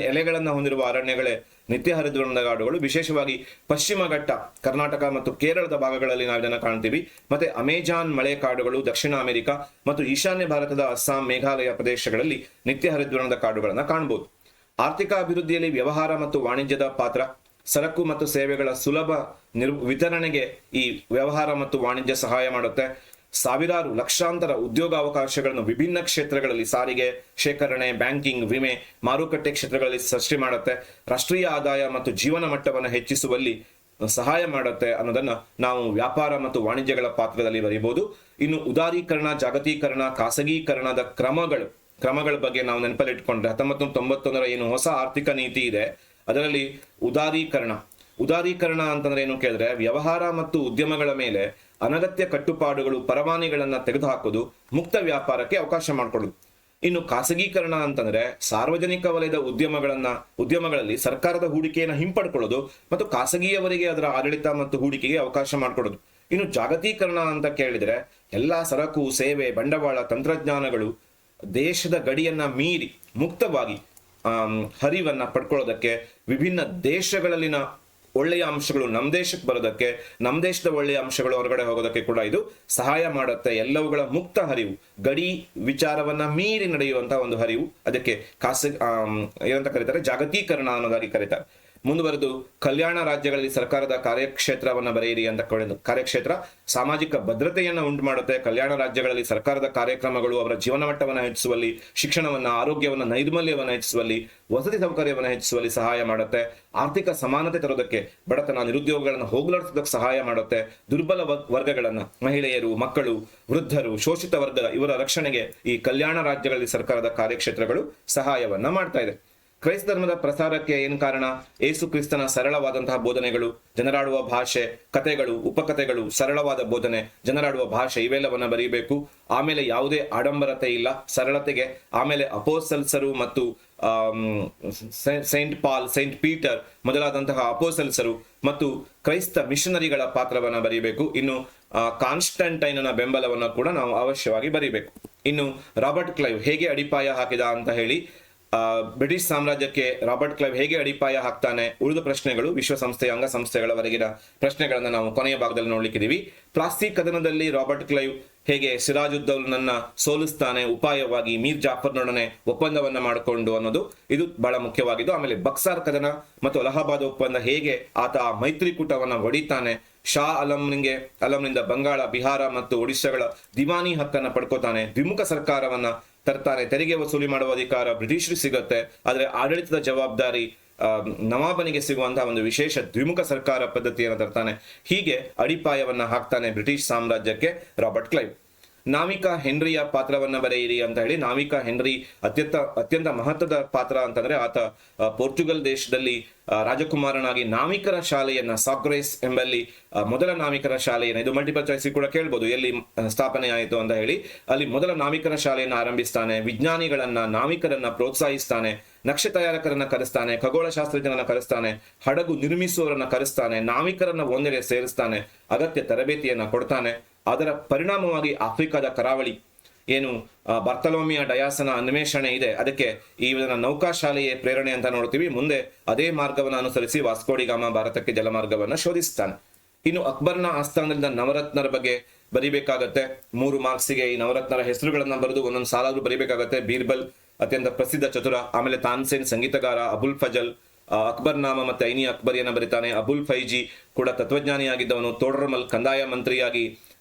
ಎಲೆಗಳನ್ನ ಹೊಂದಿರುವ ಅರಣ್ಯಗಳೇ ನಿತ್ಯ ಹರಿದ್ವರ್ಣದ ಕಾಡುಗಳು. ವಿಶೇಷವಾಗಿ ಪಶ್ಚಿಮ ಘಟ್ಟ ಕರ್ನಾಟಕ ಮತ್ತು ಕೇರಳದ ಭಾಗಗಳಲ್ಲಿ ನಾವು ಇದನ್ನ ಕಾಣ್ತೀವಿ. ಮತ್ತೆ ಅಮೆಜಾನ್ ಮಳೆ ಕಾಡುಗಳು ದಕ್ಷಿಣ ಅಮೆರಿಕ ಮತ್ತು ಈಶಾನ್ಯ ಭಾರತದ ಅಸ್ಸಾಂ, ಮೇಘಾಲಯ ಪ್ರದೇಶಗಳಲ್ಲಿ ನಿತ್ಯ ಹರಿದ್ವರ್ಣದ ಕಾಡುಗಳನ್ನ ಕಾಣಬಹುದು. ಆರ್ಥಿಕ ಅಭಿವೃದ್ಧಿಯಲ್ಲಿ ವ್ಯವಹಾರ ಮತ್ತು ವಾಣಿಜ್ಯದ ಪಾತ್ರ, ಸರಕು ಮತ್ತು ಸೇವೆಗಳ ಸುಲಭ ವಿತರಣೆಗೆ ಈ ವ್ಯವಹಾರ ಮತ್ತು ವಾಣಿಜ್ಯ ಸಹಾಯ ಮಾಡುತ್ತೆ. ಸಾವಿರಾರು ಲಕ್ಷಾಂತರ ಉದ್ಯೋಗ ಅವಕಾಶಗಳನ್ನು ವಿಭಿನ್ನ ಕ್ಷೇತ್ರಗಳಲ್ಲಿ, ಸಾರಿಗೆ, ಶೇಖರಣೆ, ಬ್ಯಾಂಕಿಂಗ್, ವಿಮೆ, ಮಾರುಕಟ್ಟೆ ಕ್ಷೇತ್ರಗಳಲ್ಲಿ ಸೃಷ್ಟಿ ಮಾಡುತ್ತೆ. ರಾಷ್ಟ್ರೀಯ ಆದಾಯ ಮತ್ತು ಜೀವನ ಮಟ್ಟವನ್ನು ಹೆಚ್ಚಿಸುವಲ್ಲಿ ಸಹಾಯ ಮಾಡುತ್ತೆ ಅನ್ನೋದನ್ನ ನಾವು ವ್ಯಾಪಾರ ಮತ್ತು ವಾಣಿಜ್ಯಗಳ ಪಾತ್ರದಲ್ಲಿ ಬರೀಬಹುದು. ಇನ್ನು ಉದಾರೀಕರಣ, ಜಾಗತೀಕರಣ, ಖಾಸಗೀಕರಣದ ಕ್ರಮಗಳ ಬಗ್ಗೆ ನಾವು ನೆನಪಲ್ಲಿ ಇಟ್ಕೊಂಡ್ರೆ 1991 ಏನು ಹೊಸ ಆರ್ಥಿಕ ನೀತಿ ಇದೆ ಅದರಲ್ಲಿ ಉದಾರೀಕರಣ ಅಂತಂದ್ರೆ ಏನು ಕೇಳಿದ್ರೆ, ವ್ಯವಹಾರ ಮತ್ತು ಉದ್ಯಮಗಳ ಮೇಲೆ ಅನಗತ್ಯ ಕಟ್ಟುಪಾಡುಗಳು, ಪರವಾನಿಗಳನ್ನ ತೆಗೆದುಹಾಕೋದು, ಮುಕ್ತ ವ್ಯಾಪಾರಕ್ಕೆ ಅವಕಾಶ ಮಾಡಿಕೊಡೋದು. ಇನ್ನು ಖಾಸಗೀಕರಣ ಅಂತಂದ್ರೆ ಸಾರ್ವಜನಿಕ ವಲಯದ ಉದ್ಯಮಗಳಲ್ಲಿ ಸರ್ಕಾರದ ಹೂಡಿಕೆಯನ್ನು ಹಿಂಪಡ್ಕೊಳ್ಳೋದು ಮತ್ತು ಖಾಸಗಿಯವರಿಗೆ ಅದರ ಆಡಳಿತ ಮತ್ತು ಹೂಡಿಕೆಗೆ ಅವಕಾಶ ಮಾಡಿಕೊಡೋದು. ಇನ್ನು ಜಾಗತೀಕರಣ ಅಂತ ಕೇಳಿದ್ರೆ ಎಲ್ಲಾ ಸರಕು, ಸೇವೆ, ಬಂಡವಾಳ, ತಂತ್ರಜ್ಞಾನಗಳು ದೇಶದ ಗಡಿಯನ್ನ ಮೀರಿ ಮುಕ್ತವಾಗಿ ಹರಿವನ್ನ ಪಡ್ಕೊಳ್ಳೋದಕ್ಕೆ, ವಿಭಿನ್ನ ದೇಶಗಳಲ್ಲಿನ ಒಳ್ಳೆಯ ಅಂಶಗಳು ನಮ್ಮ ದೇಶಕ್ಕೆ ಬರೋದಕ್ಕೆ, ನಮ್ಮ ದೇಶದ ಒಳ್ಳೆಯ ಅಂಶಗಳು ಹೊರಗಡೆ ಹೋಗೋದಕ್ಕೆ ಕೂಡ ಇದು ಸಹಾಯ ಮಾಡುತ್ತೆ. ಎಲ್ಲವುಗಳ ಮುಕ್ತ ಹರಿವು, ಗಡಿ ವಿಚಾರವನ್ನ ಮೀರಿ ನಡೆಯುವಂತಹ ಒಂದು ಹರಿವು, ಅದಕ್ಕೆ ಏನಂತ ಕರೀತಾರೆ, ಜಾಗತೀಕರಣ ಅನ್ನೋದಾಗಿ ಕರೀತಾರೆ. ಮುಂದುವರೆದು ಕಲ್ಯಾಣ ರಾಜ್ಯಗಳಲ್ಲಿ ಸರ್ಕಾರದ ಕಾರ್ಯಕ್ಷೇತ್ರವನ್ನ ಬರೆಯಿರಿ ಅಂತ ಕಾರ್ಯಕ್ಷೇತ್ರ ಸಾಮಾಜಿಕ ಭದ್ರತೆಯನ್ನ ಉಂಟು ಮಾಡುತ್ತೆ. ಕಲ್ಯಾಣ ರಾಜ್ಯಗಳಲ್ಲಿ ಸರ್ಕಾರದ ಕಾರ್ಯಕ್ರಮಗಳು ಅವರ ಜೀವನ ಮಟ್ಟವನ್ನು ಹೆಚ್ಚಿಸುವಲ್ಲಿ, ಶಿಕ್ಷಣವನ್ನ, ಆರೋಗ್ಯವನ್ನ, ನೈರ್ಮಲ್ಯವನ್ನ ಹೆಚ್ಚಿಸುವಲ್ಲಿ, ವಸತಿ ಸೌಕರ್ಯವನ್ನು ಹೆಚ್ಚಿಸುವಲ್ಲಿ ಸಹಾಯ ಮಾಡುತ್ತೆ. ಆರ್ಥಿಕ ಸಮಾನತೆ ತರೋದಕ್ಕೆ, ಬಡತನ, ನಿರುದ್ಯೋಗಗಳನ್ನು ಹೋಗಲಾಡಿಸೋದಕ್ಕೆ ಸಹಾಯ ಮಾಡುತ್ತೆ. ದುರ್ಬಲ ವರ್ಗಗಳನ್ನ, ಮಹಿಳೆಯರು, ಮಕ್ಕಳು, ವೃದ್ಧರು, ಶೋಷಿತ ವರ್ಗದ ಇವರ ರಕ್ಷಣೆಗೆ ಈ ಕಲ್ಯಾಣ ರಾಜ್ಯಗಳಲ್ಲಿ ಸರ್ಕಾರದ ಕಾರ್ಯಕ್ಷೇತ್ರಗಳು ಸಹಾಯವನ್ನ ಮಾಡ್ತಾ ಇದೆ. ಕ್ರೈಸ್ತ ಧರ್ಮದ ಪ್ರಸಾರಕ್ಕೆ ಏನು ಕಾರಣ? ಏಸು ಕ್ರಿಸ್ತನ ಸರಳವಾದಂತಹ ಬೋಧನೆಗಳು, ಜನರಾಡುವ ಭಾಷೆ, ಕಥೆಗಳು, ಉಪಕಥೆಗಳು, ಸರಳವಾದ ಬೋಧನೆ, ಜನರಾಡುವ ಭಾಷೆ, ಇವೆಲ್ಲವನ್ನ ಬರೀಬೇಕು. ಆಮೇಲೆ ಯಾವುದೇ ಆಡಂಬರತೆ ಇಲ್ಲ, ಸರಳತೆಗೆ. ಆಮೇಲೆ ಅಪೋಸ್ತಲರು ಮತ್ತು ಸೈಂಟ್ ಪಾಲ್, ಸೈಂಟ್ ಪೀಟರ್ ಮೊದಲಾದಂತಹ ಅಪೋಸ್ತಲರು ಮತ್ತು ಕ್ರೈಸ್ತ ಮಿಷನರಿಗಳ ಪಾತ್ರವನ್ನ ಬರೀಬೇಕು. ಇನ್ನು ಕಾನ್ಸ್ಟಂಟೈನನ ಬೆಂಬಲವನ್ನು ಕೂಡ ನಾವು ಅವಶ್ಯವಾಗಿ ಬರೀಬೇಕು. ಇನ್ನು ರಾಬರ್ಟ್ ಕ್ಲೈವ್ ಹೇಗೆ ಅಡಿಪಾಯ ಹಾಕಿದ ಅಂತ ಹೇಳಿ, ಬ್ರಿಟಿಷ್ ಸಾಮ್ರಾಜ್ಯಕ್ಕೆ ರಾಬರ್ಟ್ ಕ್ಲೈವ್ ಹೇಗೆ ಅಡಿಪಾಯ ಹಾಕ್ತಾನೆ, ಉಳಿದ ಪ್ರಶ್ನೆಗಳು, ವಿಶ್ವಸಂಸ್ಥೆಯ ಅಂಗಸಂಸ್ಥೆಗಳವರೆಗಿನ ಪ್ರಶ್ನೆಗಳನ್ನು ನಾವು ಕೊನೆಯ ಭಾಗದಲ್ಲಿ ನೋಡ್ಲಿಕ್ಕಿದೀವಿ. ಪ್ಲಾಸ್ಟಿಕ್ ಕದನದಲ್ಲಿ ರಾಬರ್ಟ್ ಕ್ಲೈವ್ ಹೇಗೆ ಸಿರಾಜುದ್ದೌಲನನ್ನ ಸೋಲಿಸ್ತಾನೆ ಉಪಾಯವಾಗಿ ಮೀರ್ ಜಾಫರ್ನೊಡನೆ ಒಪ್ಪಂದವನ್ನ ಮಾಡಿಕೊಂಡು ಅನ್ನೋದು ಇದು ಬಹಳ ಮುಖ್ಯವಾಗಿದ್ದು. ಆಮೇಲೆ ಬಕ್ಸಾರ್ ಕದನ ಮತ್ತು ಅಲಹಾಬಾದ್ ಒಪ್ಪಂದ, ಹೇಗೆ ಆತ ಆ ಮೈತ್ರಿಕೂಟವನ್ನ ಒಡಿತಾನೆ, ಶಾ ಅಲಂನಿಂದ ಬಂಗಾಳ, ಬಿಹಾರ ಮತ್ತು ಒಡಿಶಾಗಳ ದಿವಾನಿ ಹಕ್ಕನ್ನ ಪಡ್ಕೋತಾನೆ, ದ್ವಿಮುಖ ಸರ್ಕಾರವನ್ನ ತರ್ತಾನೆ, ತೆರಿಗೆ ವಸೂಲಿ ಮಾಡುವ ಅಧಿಕಾರ ಬ್ರಿಟಿಷರಿಗೆ ಸಿಗುತ್ತೆ, ಆದ್ರೆ ಆಡಳಿತದ ಜವಾಬ್ದಾರಿ ನವಾಬನಿಗೆ ಸಿಗುವಂತಹ ಒಂದು ವಿಶೇಷ ದ್ವಿಮುಖ ಸರ್ಕಾರ ಪದ್ಧತಿಯನ್ನು ತರ್ತಾನೆ. ಹೀಗೆ ಅಡಿಪಾಯವನ್ನ ಹಾಕ್ತಾನೆ ಬ್ರಿಟಿಷ್ ಸಾಮ್ರಾಜ್ಯಕ್ಕೆ ರಾಬರ್ಟ್ ಕ್ಲೈವ್. ನಾವಿಕ ಹೆನ್ರಿಯ ಪಾತ್ರವನ್ನ ಬರೆಯಿರಿ ಅಂತ ಹೇಳಿ, ನಾವಿಕ ಹೆನ್ರಿ ಅತ್ಯಂತ ಮಹತ್ವದ ಪಾತ್ರ ಅಂತಂದ್ರೆ ಆತ ಪೋರ್ಚುಗಲ್ ದೇಶದಲ್ಲಿ ರಾಜಕುಮಾರನಾಗಿ ನಾವಿಕರ ಶಾಲೆಯನ್ನ, ಸಾಕ್ರೇಸ್ ಎಂಬಲ್ಲಿ ಮೊದಲ ನಾವಿಕರ ಶಾಲೆಯನ್ನ, ಇದು ಮಲ್ಟಿಪಲ್ ಚಾಯ್ಸ್ ಕೂಡ ಕೇಳ್ಬೋದು ಎಲ್ಲಿ ಸ್ಥಾಪನೆ ಆಯಿತು ಅಂತ ಹೇಳಿ, ಅಲ್ಲಿ ಮೊದಲ ನಾವಿಕರ ಶಾಲೆಯನ್ನು ಆರಂಭಿಸ್ತಾನೆ. ವಿಜ್ಞಾನಿಗಳನ್ನ, ನಾವಿಕರನ್ನ ಪ್ರೋತ್ಸಾಹಿಸ್ತಾನೆ, ನಕ್ಷೆ ತಯಾರಕರನ್ನ ಕರೆಸ್ತಾನೆ, ಖಗೋಳಶಾಸ್ತ್ರಜ್ಞರನ್ನ ಕರೆಸ್ತಾನೆ, ಹಡಗು ನಿರ್ಮಿಸುವವರನ್ನ ಕರೆಸ್ತಾನೆ, ನಾವಿಕರನ್ನ ಒಂದೆಡೆ ಸೇರಿಸ್ತಾನೆ, ಅಗತ್ಯ ತರಬೇತಿಯನ್ನ ಕೊಡ್ತಾನೆ. ಅದರ ಪರಿಣಾಮವಾಗಿ ಆಫ್ರಿಕಾದ ಕರಾವಳಿ ಏನು ಬಾರ್ತಲೋಮಿಯ ಡಯಾಸನ ಅನ್ವೇಷಣೆ ಇದೆ, ಅದಕ್ಕೆ ಈ ನೌಕಾಶಾಲೆಯೇ ಪ್ರೇರಣೆ ಅಂತ ನೋಡ್ತೀವಿ. ಮುಂದೆ ಅದೇ ಮಾರ್ಗವನ್ನು ಅನುಸರಿಸಿ ವಾಸ್ಕೋಡಿಗಾಮ ಭಾರತಕ್ಕೆ ಜಲಮಾರ್ಗವನ್ನ ಶೋಧಿಸ್ತಾನೆ. ಇನ್ನು ಅಕ್ಬರ್ನ ಆಸ್ಥಾನದಿಂದ ನವರತ್ನರ ಬಗ್ಗೆ ಬರಿಬೇಕಾಗತ್ತೆ. 3 ಮಾರ್ಕ್ಸಿಗೆ ಈ ನವರತ್ನರ ಹೆಸರುಗಳನ್ನ ಬರೆದು ಒಂದೊಂದು ಸಾಲಾದ್ರೂ ಬರಿಬೇಕಾಗತ್ತೆ. ಬೀರ್ಬಲ್ ಅತ್ಯಂತ ಪ್ರಸಿದ್ಧ ಚತುರ, ಆಮೇಲೆ ತಾನ್ಸೇನ್ ಸಂಗೀತಗಾರ, ಅಬುಲ್ ಫಜಲ್ ಅಕ್ಬರ್ ನಾಮ ಮತ್ತೆ ಐನಿ ಅಕ್ಬರಿಯನ್ನ ಬರೀತಾನೆ. ಅಬುಲ್ ಫೈಜಿ ಕೂಡ ತತ್ವಜ್ಞಾನಿಯಾಗಿದ್ದವನು. ತೋಡರ್ಮಲ್ ಕಂದಾಯ ಮಂತ್ರಿಯಾಗಿ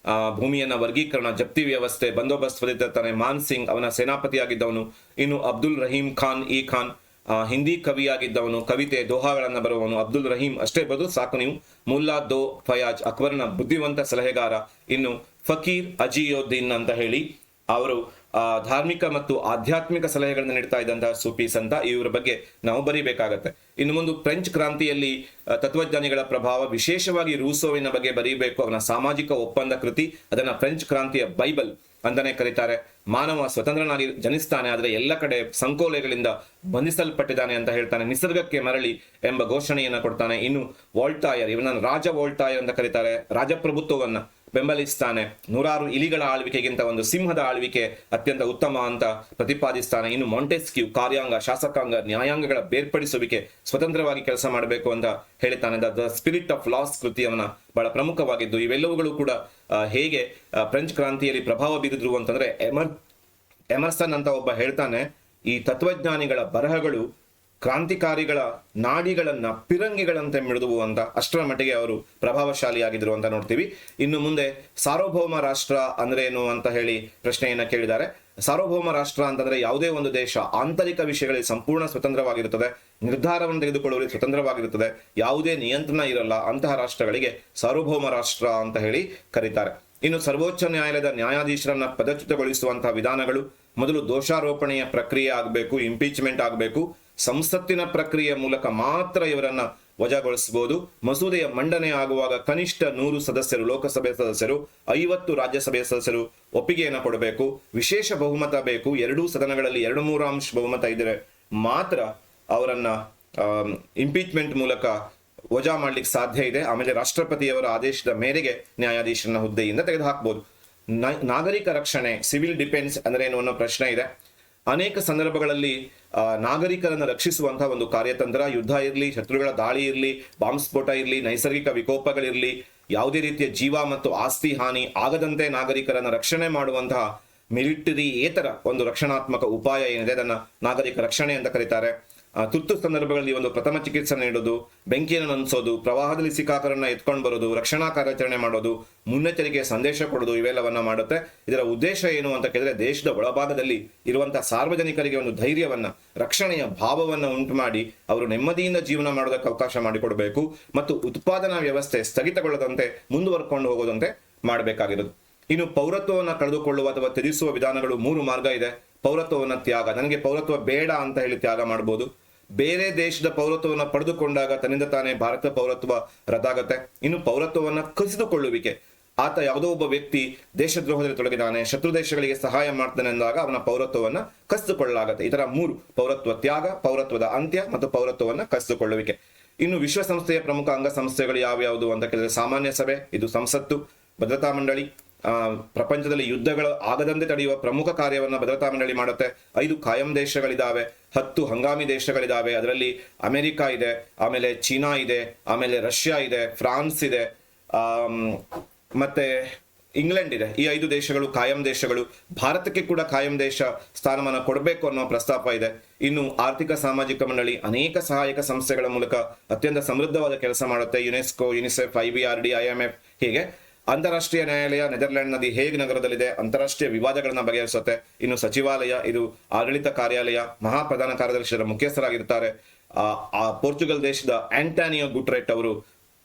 ಭೂಮಿಯನ್ನ ವರ್ಗೀಕರಣ, ಜಪ್ತಿ ವ್ಯವಸ್ಥೆ, ಬಂದೋಬಸ್ತ್ ಬರೀತಿರ್ತಾನೆ. ಮಾನ್ ಸಿಂಗ್ ಅವನ ಸೇನಾಪತಿಯಾಗಿದ್ದವನು. ಇನ್ನು ಅಬ್ದುಲ್ ರಹೀಂ ಖಾನ್ ಇ ಖಾನ್ ಹಿಂದಿ ಕವಿಯಾಗಿದ್ದವನು, ಕವಿತೆ ದೋಹಾಗಳನ್ನ ಬರುವವನು. ಅಬ್ದುಲ್ ರಹೀಂ ಅಷ್ಟೇ ಬರೆದು ಸಾಕು ನೀವು. ಮುಲ್ಲಾ ದೋ ಫಯಾಜ್ ಅಕ್ಬರ್ನ ಬುದ್ಧಿವಂತ ಸಲಹೆಗಾರ. ಇನ್ನು ಫಕೀರ್ ಅಜಿಯೋದ್ದೀನ್ ಅಂತ ಹೇಳಿ ಅವರು ಧಾರ್ಮಿಕ ಮತ್ತು ಆಧ್ಯಾತ್ಮಿಕ ಸಲಹೆಗಳನ್ನು ನೀಡ್ತಾ ಇದ್ದಂತಹ ಸೂಫಿ ಸಂತ, ಇವರ ಬಗ್ಗೆ ನಾವು ಬರೀಬೇಕಾಗತ್ತೆ. ಇನ್ನು ಮುಂದೆ ಫ್ರೆಂಚ್ ಕ್ರಾಂತಿಯಲ್ಲಿ ತತ್ವಜ್ಞಾನಿಗಳ ಪ್ರಭಾವ, ವಿಶೇಷವಾಗಿ ರೂಸೋವಿನ ಬಗ್ಗೆ ಬರೀಬೇಕು. ಅವನ ಸಾಮಾಜಿಕ ಒಪ್ಪಂದ ಕೃತಿ, ಅದನ್ನ ಫ್ರೆಂಚ್ ಕ್ರಾಂತಿಯ ಬೈಬಲ್ ಅಂತಾನೆ ಕರೀತಾರೆ. ಮಾನವ ಸ್ವತಂತ್ರನಾಗಿ ಜನಿಸ್ತಾನೆ, ಆದರೆ ಎಲ್ಲ ಕಡೆ ಸಂಕೋಲೆಗಳಿಂದ ಬಂಧಿಸಲ್ಪಟ್ಟಿದ್ದಾನೆ ಅಂತ ಹೇಳ್ತಾನೆ. ನಿಸರ್ಗಕ್ಕೆ ಮರಳಿ ಎಂಬ ಘೋಷಣೆಯನ್ನ ಕೊಡ್ತಾನೆ. ಇನ್ನು ವಾಲ್ಟಾಯರ್, ಇವನನ್ನು ರಾಜ ವಾಲ್ಟಾಯರ್ ಅಂತ ಕರೀತಾರೆ. ರಾಜಪ್ರಭುತ್ವವನ್ನ ಬೆಂಬಲಿಸ್ತಾನೆ. 100 ಇಲಿಗಳ ಆಳ್ವಿಕೆಗಿಂತ ಒಂದು ಸಿಂಹದ ಆಳ್ವಿಕೆ ಅತ್ಯಂತ ಉತ್ತಮ ಅಂತ ಪ್ರತಿಪಾದಿಸ್ತಾನೆ. ಇನ್ನು ಮಾಂಟೆಸ್ಕ್ಯೂ ಕಾರ್ಯಾಂಗ, ಶಾಸಕಾಂಗ, ನ್ಯಾಯಾಂಗಗಳ ಬೇರ್ಪಡಿಸುವಿಕೆ, ಸ್ವತಂತ್ರವಾಗಿ ಕೆಲಸ ಮಾಡಬೇಕು ಅಂತ ಹೇಳ್ತಾನೆ. ದ ಸ್ಪಿರಿಟ್ ಆಫ್ ಲಾಸ್ ಕೃತಿ ಅವನ ಬಹಳ ಪ್ರಮುಖವಾಗಿದ್ದು. ಇವೆಲ್ಲವುಗಳು ಕೂಡ ಹೇಗೆ ಫ್ರೆಂಚ್ ಕ್ರಾಂತಿಯಲ್ಲಿ ಪ್ರಭಾವ ಬೀರಿದ್ರು ಅಂತಂದ್ರೆ, ಎಮರ್ಸನ್ ಅಂತ ಒಬ್ಬ ಹೇಳ್ತಾನೆ, ಈ ತತ್ವಜ್ಞಾನಿಗಳ ಬರಹಗಳು ಕ್ರಾಂತಿಕಾರಿಗಳ ನಾಡಿಗಳನ್ನ ಪಿರಂಗಿಗಳಂತೆ ಮಿಡಿದುವು ಅಂತ. ಅಷ್ಟರ ಮಟ್ಟಿಗೆ ಅವರು ಪ್ರಭಾವಶಾಲಿಯಾಗಿದ್ರು ಅಂತ ನೋಡ್ತೀವಿ. ಇನ್ನು ಮುಂದೆ ಸಾರ್ವಭೌಮ ರಾಷ್ಟ್ರ ಅಂದ್ರೆ ಏನು ಅಂತ ಹೇಳಿ ಪ್ರಶ್ನೆಯನ್ನ ಕೇಳಿದ್ದಾರೆ. ಸಾರ್ವಭೌಮ ರಾಷ್ಟ್ರ ಅಂತಂದ್ರೆ ಯಾವುದೇ ಒಂದು ದೇಶ ಆಂತರಿಕ ವಿಷಯಗಳಲ್ಲಿ ಸಂಪೂರ್ಣ ಸ್ವತಂತ್ರವಾಗಿರುತ್ತದೆ, ನಿರ್ಧಾರವನ್ನು ತೆಗೆದುಕೊಳ್ಳುವಲ್ಲಿ ಸ್ವತಂತ್ರವಾಗಿರುತ್ತದೆ, ಯಾವುದೇ ನಿಯಂತ್ರಣ ಇರಲ್ಲ, ಅಂತಹ ರಾಷ್ಟ್ರಗಳಿಗೆ ಸಾರ್ವಭೌಮ ರಾಷ್ಟ್ರ ಅಂತ ಹೇಳಿ ಕರೀತಾರೆ. ಇನ್ನು ಸರ್ವೋಚ್ಚ ನ್ಯಾಯಾಲಯದ ನ್ಯಾಯಾಧೀಶರನ್ನ ಪದಚ್ಯುತಗೊಳಿಸುವಂತಹ ವಿಧಾನಗಳು, ಮೊದಲು ದೋಷಾರೋಪಣೆಯ ಪ್ರಕ್ರಿಯೆ ಆಗಬೇಕು, ಇಂಪೀಚ್ಮೆಂಟ್ ಆಗಬೇಕು. ಸಂಸತ್ತಿನ ಪ್ರಕ್ರಿಯೆಯ ಮೂಲಕ ಮಾತ್ರ ಇವರನ್ನ ವಜಾಗೊಳಿಸಬಹುದು. ಮಸೂದೆಯ ಮಂಡನೆ ಆಗುವಾಗ ಕನಿಷ್ಠ 100 ಸದಸ್ಯರು, ಲೋಕಸಭೆ ಸದಸ್ಯರು, 50 ರಾಜ್ಯಸಭೆಯ ಸದಸ್ಯರು ಒಪ್ಪಿಗೆಯನ್ನು ಕೊಡಬೇಕು. ವಿಶೇಷ ಬಹುಮತ ಬೇಕು. 2 ಸದನಗಳಲ್ಲಿ 2/3 ಬಹುಮತ ಇದ್ದರೆ ಮಾತ್ರ ಅವರನ್ನ ಇಂಪೀಚ್ಮೆಂಟ್ ಮೂಲಕ ವಜಾ ಮಾಡ್ಲಿಕ್ಕೆ ಸಾಧ್ಯ ಇದೆ. ಆಮೇಲೆ ರಾಷ್ಟ್ರಪತಿಯವರ ಆದೇಶದ ಮೇರೆಗೆ ನ್ಯಾಯಾಧೀಶರನ್ನ ಹುದ್ದೆಯಿಂದ ತೆಗೆದುಹಾಕಬಹುದು. ನಾಗರಿಕ ರಕ್ಷಣೆ, ಸಿವಿಲ್ ಡಿಫೆನ್ಸ್ ಅಂದ್ರೆ ಏನು ಅನ್ನೋ ಪ್ರಶ್ನೆ ಇದೆ. ಅನೇಕ ಸಂದರ್ಭಗಳಲ್ಲಿ ನಾಗರಿಕರನ್ನು ರಕ್ಷಿಸುವಂತಹ ಒಂದು ಕಾರ್ಯತಂತ್ರ, ಯುದ್ಧ ಇರಲಿ, ಶತ್ರುಗಳ ದಾಳಿ ಇರಲಿ, ಬಾಂಬ್ ಸ್ಫೋಟ ಇರಲಿ, ನೈಸರ್ಗಿಕ ವಿಕೋಪಗಳಿರಲಿ, ಯಾವುದೇ ರೀತಿಯ ಜೀವ ಮತ್ತು ಆಸ್ತಿ ಹಾನಿ ಆಗದಂತೆ ನಾಗರಿಕರನ್ನು ರಕ್ಷಣೆ ಮಾಡುವಂತಹ ಮಿಲಿಟರಿಯೇತರ ಒಂದು ರಕ್ಷಣಾತ್ಮಕ ಉಪಾಯ ಏನಿದೆ ಅದನ್ನ ನಾಗರಿಕ ರಕ್ಷಣೆ ಅಂತ ಕರೀತಾರೆ. ತುರ್ತು ಸಂದರ್ಭಗಳಲ್ಲಿ ಒಂದು ಪ್ರಥಮ ಚಿಕಿತ್ಸೆ ನೀಡೋದು, ಬೆಂಕಿಯನ್ನು ನಂದಿಸೋದು, ಪ್ರವಾಹದಲ್ಲಿ ಸಿಕ್ಕಾಕರನ್ನ ಎತ್ಕೊಂಡು ಬರೋದು, ರಕ್ಷಣಾ ಕಾರ್ಯಾಚರಣೆ ಮಾಡೋದು, ಮುನ್ನೆಚ್ಚರಿಕೆ ಸಂದೇಶ ಕೊಡೋದು, ಇವೆಲ್ಲವನ್ನ ಮಾಡುತ್ತೆ. ಇದರ ಉದ್ದೇಶ ಏನು ಅಂತ ಕೇಳಿದ್ರೆ, ದೇಶದ ಒಳಭಾಗದಲ್ಲಿ ಇರುವಂತಹ ಸಾರ್ವಜನಿಕರಿಗೆ ಒಂದು ಧೈರ್ಯವನ್ನ, ರಕ್ಷಣೆಯ ಭಾವವನ್ನ ಉಂಟು ಮಾಡಿ ಅವರು ನೆಮ್ಮದಿಯಿಂದ ಜೀವನ ಮಾಡೋದಕ್ಕೆ ಅವಕಾಶ ಮಾಡಿಕೊಡ್ಬೇಕು ಮತ್ತು ಉತ್ಪಾದನಾ ವ್ಯವಸ್ಥೆ ಸ್ಥಗಿತಗೊಳ್ಳದಂತೆ ಮುಂದುವರ್ಕೊಂಡು ಹೋಗೋದಂತೆ ಮಾಡಬೇಕಾಗಿರೋದು. ಇನ್ನು ಪೌರತ್ವವನ್ನು ಕಳೆದುಕೊಳ್ಳುವ ಅಥವಾ ತ್ಯಜಿಸುವ ವಿಧಾನಗಳು 3 ಮಾರ್ಗ ಇದೆ. ಪೌರತ್ವವನ್ನು ತ್ಯಾಗ, ನನಗೆ ಪೌರತ್ವ ಬೇಡ ಅಂತ ಹೇಳಿ ತ್ಯಾಗ ಮಾಡ್ಬೋದು. ಬೇರೆ ದೇಶದ ಪೌರತ್ವವನ್ನು ಪಡೆದುಕೊಂಡಾಗ ತನ್ನಿಂದ ತಾನೇ ಭಾರತ ಪೌರತ್ವ ರದ್ದಾಗತ್ತೆ. ಇನ್ನು ಪೌರತ್ವವನ್ನು ಕಸಿದುಕೊಳ್ಳುವಿಕೆ, ಆತ ಯಾವುದೋ ಒಬ್ಬ ವ್ಯಕ್ತಿ ದೇಶದ್ರೋಹದಲ್ಲಿ ತೊಡಗಿದ್ದಾನೆ, ಶತ್ರು ದೇಶಗಳಿಗೆ ಸಹಾಯ ಮಾಡ್ತಾನೆ ಅಂದಾಗ ಅವನ ಪೌರತ್ವವನ್ನ ಕಸಿದುಕೊಳ್ಳಲಾಗತ್ತೆ. ಈ ತರ 3: ಪೌರತ್ವ ತ್ಯಾಗ, ಪೌರತ್ವದ ಅಂತ್ಯ ಮತ್ತು ಪೌರತ್ವವನ್ನ ಕಸಿದುಕೊಳ್ಳುವಿಕೆ. ಇನ್ನು ವಿಶ್ವಸಂಸ್ಥೆಯ ಪ್ರಮುಖ ಅಂಗಸಂಸ್ಥೆಗಳು ಯಾವ್ಯಾವುದು ಅಂತ ಕೇಳಿದ್ರೆ, ಸಾಮಾನ್ಯ ಸಭೆ, ಇದು ಸಂಸತ್ತು, ಭದ್ರತಾ ಮಂಡಳಿ, ಪ್ರಪಂಚದಲ್ಲಿ ಯುದ್ಧಗಳು ಆಗದಂತೆ ತಡೆಯುವ ಪ್ರಮುಖ ಕಾರ್ಯವನ್ನ ಭದ್ರತಾ ಮಂಡಳಿ ಮಾಡುತ್ತೆ. 5 ಕಾಯಂ ದೇಶಗಳಿದಾವೆ, 10 ಹಂಗಾಮಿ ದೇಶಗಳಿದಾವೆ. ಅದರಲ್ಲಿ ಅಮೆರಿಕ ಇದೆ, ಆಮೇಲೆ ಚೀನಾ ಇದೆ, ಆಮೇಲೆ ರಷ್ಯಾ ಇದೆ, ಫ್ರಾನ್ಸ್ ಇದೆ, ಮತ್ತೆ ಇಂಗ್ಲೆಂಡ್ ಇದೆ. ಈ 5 ದೇಶಗಳು ಕಾಯಂ ದೇಶಗಳು. ಭಾರತಕ್ಕೆ ಕೂಡ ಕಾಯಂ ದೇಶ ಸ್ಥಾನಮಾನ ಕೊಡಬೇಕು ಅನ್ನೋ ಪ್ರಸ್ತಾಪ ಇದೆ. ಇನ್ನು ಆರ್ಥಿಕ ಸಾಮಾಜಿಕ ಮಂಡಳಿ ಅನೇಕ ಸಹಾಯಕ ಸಂಸ್ಥೆಗಳ ಮೂಲಕ ಅತ್ಯಂತ ಸಮೃದ್ಧವಾದ ಕೆಲಸ ಮಾಡುತ್ತೆ. ಯುನೆಸ್ಕೋ, ಯುನಿಸೆಫ್, IBRD, IMF, ಹೀಗೆ. ಅಂತಾರಾಷ್ಟ್ರೀಯ ನ್ಯಾಯಾಲಯ ನೆದರ್ಲ್ಯಾಂಡ್ ನ ದಿ ಹೇಗ್ ನಗರದಲ್ಲಿದೆ, ಅಂತಾರಾಷ್ಟ್ರೀಯ ವಿವಾದಗಳನ್ನ ಬಗೆಹರಿಸುತ್ತೆ. ಇನ್ನು ಸಚಿವಾಲಯ, ಇದು ಆಡಳಿತ ಕಾರ್ಯಾಲಯ, ಮಹಾಪ್ರಧಾನ ಕಾರ್ಯದರ್ಶಿಯರ ಮುಖ್ಯಸ್ಥರಾಗಿರ್ತಾರೆ. ಪೋರ್ಚುಗಲ್ ದೇಶದ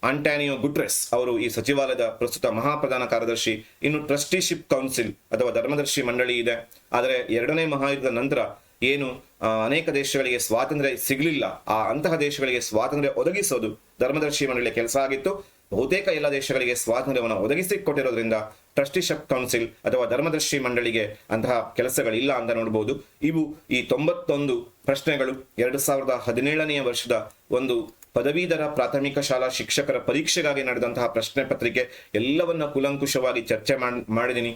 ಆಂಟಾನಿಯೋ ಗುಟ್ರೆಸ್ ಅವರು ಈ ಸಚಿವಾಲಯದ ಪ್ರಸ್ತುತ ಮಹಾಪ್ರಧಾನ ಕಾರ್ಯದರ್ಶಿ. ಇನ್ನು ಟ್ರಸ್ಟಿಶಿಪ್ ಕೌನ್ಸಿಲ್ ಅಥವಾ ಧರ್ಮದರ್ಶಿ ಮಂಡಳಿ ಇದೆ. ಆದರೆ 2ನೇ ಮಹಾಯುದ್ಧದ ನಂತರ ಏನು ಅನೇಕ ದೇಶಗಳಿಗೆ ಸ್ವಾತಂತ್ರ್ಯ ಸಿಗಲಿಲ್ಲ, ಅಂತಹ ದೇಶಗಳಿಗೆ ಸ್ವಾತಂತ್ರ್ಯ ಒದಗಿಸೋದು ಧರ್ಮದರ್ಶಿ ಮಂಡಳಿಯ ಕೆಲಸ ಆಗಿತ್ತು. ಬಹುತೇಕ ಎಲ್ಲ ದೇಶಗಳಿಗೆ ಸ್ವಾತಂತ್ರ್ಯವನ್ನು ಒದಗಿಸಿ ಕೊಟ್ಟಿರೋದ್ರಿಂದ ಟ್ರಸ್ಟಿಶಿಪ್ ಕೌನ್ಸಿಲ್ ಅಥವಾ ಧರ್ಮದರ್ಶಿ ಮಂಡಳಿಗೆ ಅಂತಹ ಕೆಲಸಗಳಿಲ್ಲ ಅಂತ ನೋಡಬಹುದು. ಇವು ಈ 91 ಪ್ರಶ್ನೆಗಳು 2017ನೇ ವರ್ಷದ ಒಂದು ಪದವೀಧರ ಪ್ರಾಥಮಿಕ ಶಾಲಾ ಶಿಕ್ಷಕರ ಪರೀಕ್ಷೆಗಾಗಿ ನಡೆದಂತಹ ಪ್ರಶ್ನೆ ಪತ್ರಿಕೆ. ಎಲ್ಲವನ್ನ ಕೂಲಂಕುಷವಾಗಿ ಚರ್ಚೆ ಮಾಡಿದೀನಿ.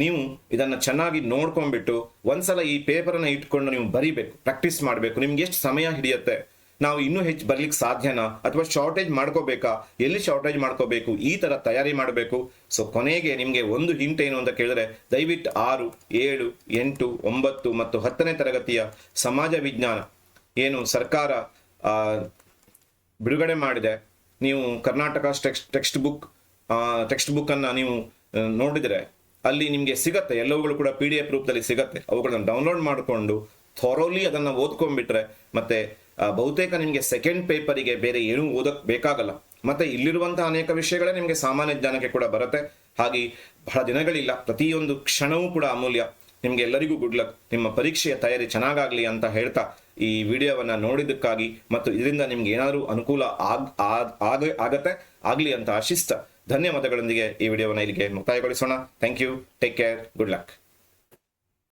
ನೀವು ಇದನ್ನ ಚೆನ್ನಾಗಿ ನೋಡ್ಕೊಂಡ್ಬಿಟ್ಟು ಒಂದ್ಸಲ ಈ ಪೇಪರನ್ನ ಇಟ್ಕೊಂಡು ನೀವು ಬರಿಬೇಕು, ಪ್ರಾಕ್ಟೀಸ್ ಮಾಡಬೇಕು. ನಿಮ್ಗೆ ಎಷ್ಟು ಸಮಯ ಹಿಡಿಯುತ್ತೆ, ನಾವು ಇನ್ನೂ ಹೆಚ್ಚು ಬರ್ಲಿಕ್ಕೆ ಸಾಧ್ಯನಾ, ಅಥವಾ ಶಾರ್ಟೇಜ್ ಮಾಡ್ಕೋಬೇಕಾ, ಎಲ್ಲಿ ಶಾರ್ಟೇಜ್ ಮಾಡ್ಕೋಬೇಕು, ಈ ತರ ತಯಾರಿ ಮಾಡಬೇಕು. ಸೊ ಕೊನೆಗೆ ನಿಮ್ಗೆ ಒಂದು ಹಿಂಟ್ ಏನು ಅಂತ ಕೇಳಿದ್ರೆ, ದಯವಿಟ್ಟು 6, 7, 8, 9 ಮತ್ತು 10ನೇ ತರಗತಿಯ ಸಮಾಜ ವಿಜ್ಞಾನ ಏನು ಸರ್ಕಾರ ಬಿಡುಗಡೆ ಮಾಡಿದೆ, ನೀವು ಕರ್ನಾಟಕ ಟೆಕ್ಸ್ಟ್ ಬುಕ್ ಅನ್ನ ನೀವು ನೋಡಿದ್ರೆ ಅಲ್ಲಿ ನಿಮ್ಗೆ ಸಿಗತ್ತೆ. ಎಲ್ಲವುಗಳು ಕೂಡ PDF ರೂಪದಲ್ಲಿ ಸಿಗತ್ತೆ. ಅವುಗಳನ್ನ ಡೌನ್ಲೋಡ್ ಮಾಡಿಕೊಂಡು ಥೊರೋಲಿ ಅದನ್ನ ಓದ್ಕೊಂಡ್ಬಿಟ್ರೆ ಮತ್ತೆ ಬಹುತೇಕ ನಿಮ್ಗೆ ಸೆಕೆಂಡ್ ಪೇಪರಿಗೆ ಬೇರೆ ಏನೂ ಓದಕ್ ಬೇಕಾಗಲ್ಲ. ಮತ್ತೆ ಇಲ್ಲಿರುವಂತಹ ಅನೇಕ ವಿಷಯಗಳೇ ನಿಮ್ಗೆ ಸಾಮಾನ್ಯ ಜ್ಞಾನಕ್ಕೆ ಕೂಡ ಬರುತ್ತೆ. ಹಾಗೆ ಬಹಳ ದಿನಗಳಿಲ್ಲ, ಪ್ರತಿಯೊಂದು ಕ್ಷಣವೂ ಕೂಡ ಅಮೂಲ್ಯ. ನಿಮ್ಗೆ ಎಲ್ಲರಿಗೂ ಗುಡ್ ಲಕ್, ನಿಮ್ಮ ಪರೀಕ್ಷೆಯ ತಯಾರಿ ಚೆನ್ನಾಗಾಗ್ಲಿ ಅಂತ ಹೇಳ್ತಾ ಈ ವಿಡಿಯೋವನ್ನ ನೋಡಿದ್ದಕ್ಕಾಗಿ ಮತ್ತು ಇದರಿಂದ ನಿಮ್ಗೆ ಏನಾದರೂ ಅನುಕೂಲ ಆಗ್ಲಿ ಅಂತ ಆಶಿಸ್ತಾ ಧನ್ಯವಾದಗಳೊಂದಿಗೆ ಈ ವಿಡಿಯೋವನ್ನ ಇಲ್ಲಿಗೆ ಮುಕ್ತಾಯಗೊಳಿಸೋಣ. Thank you, take care, good luck.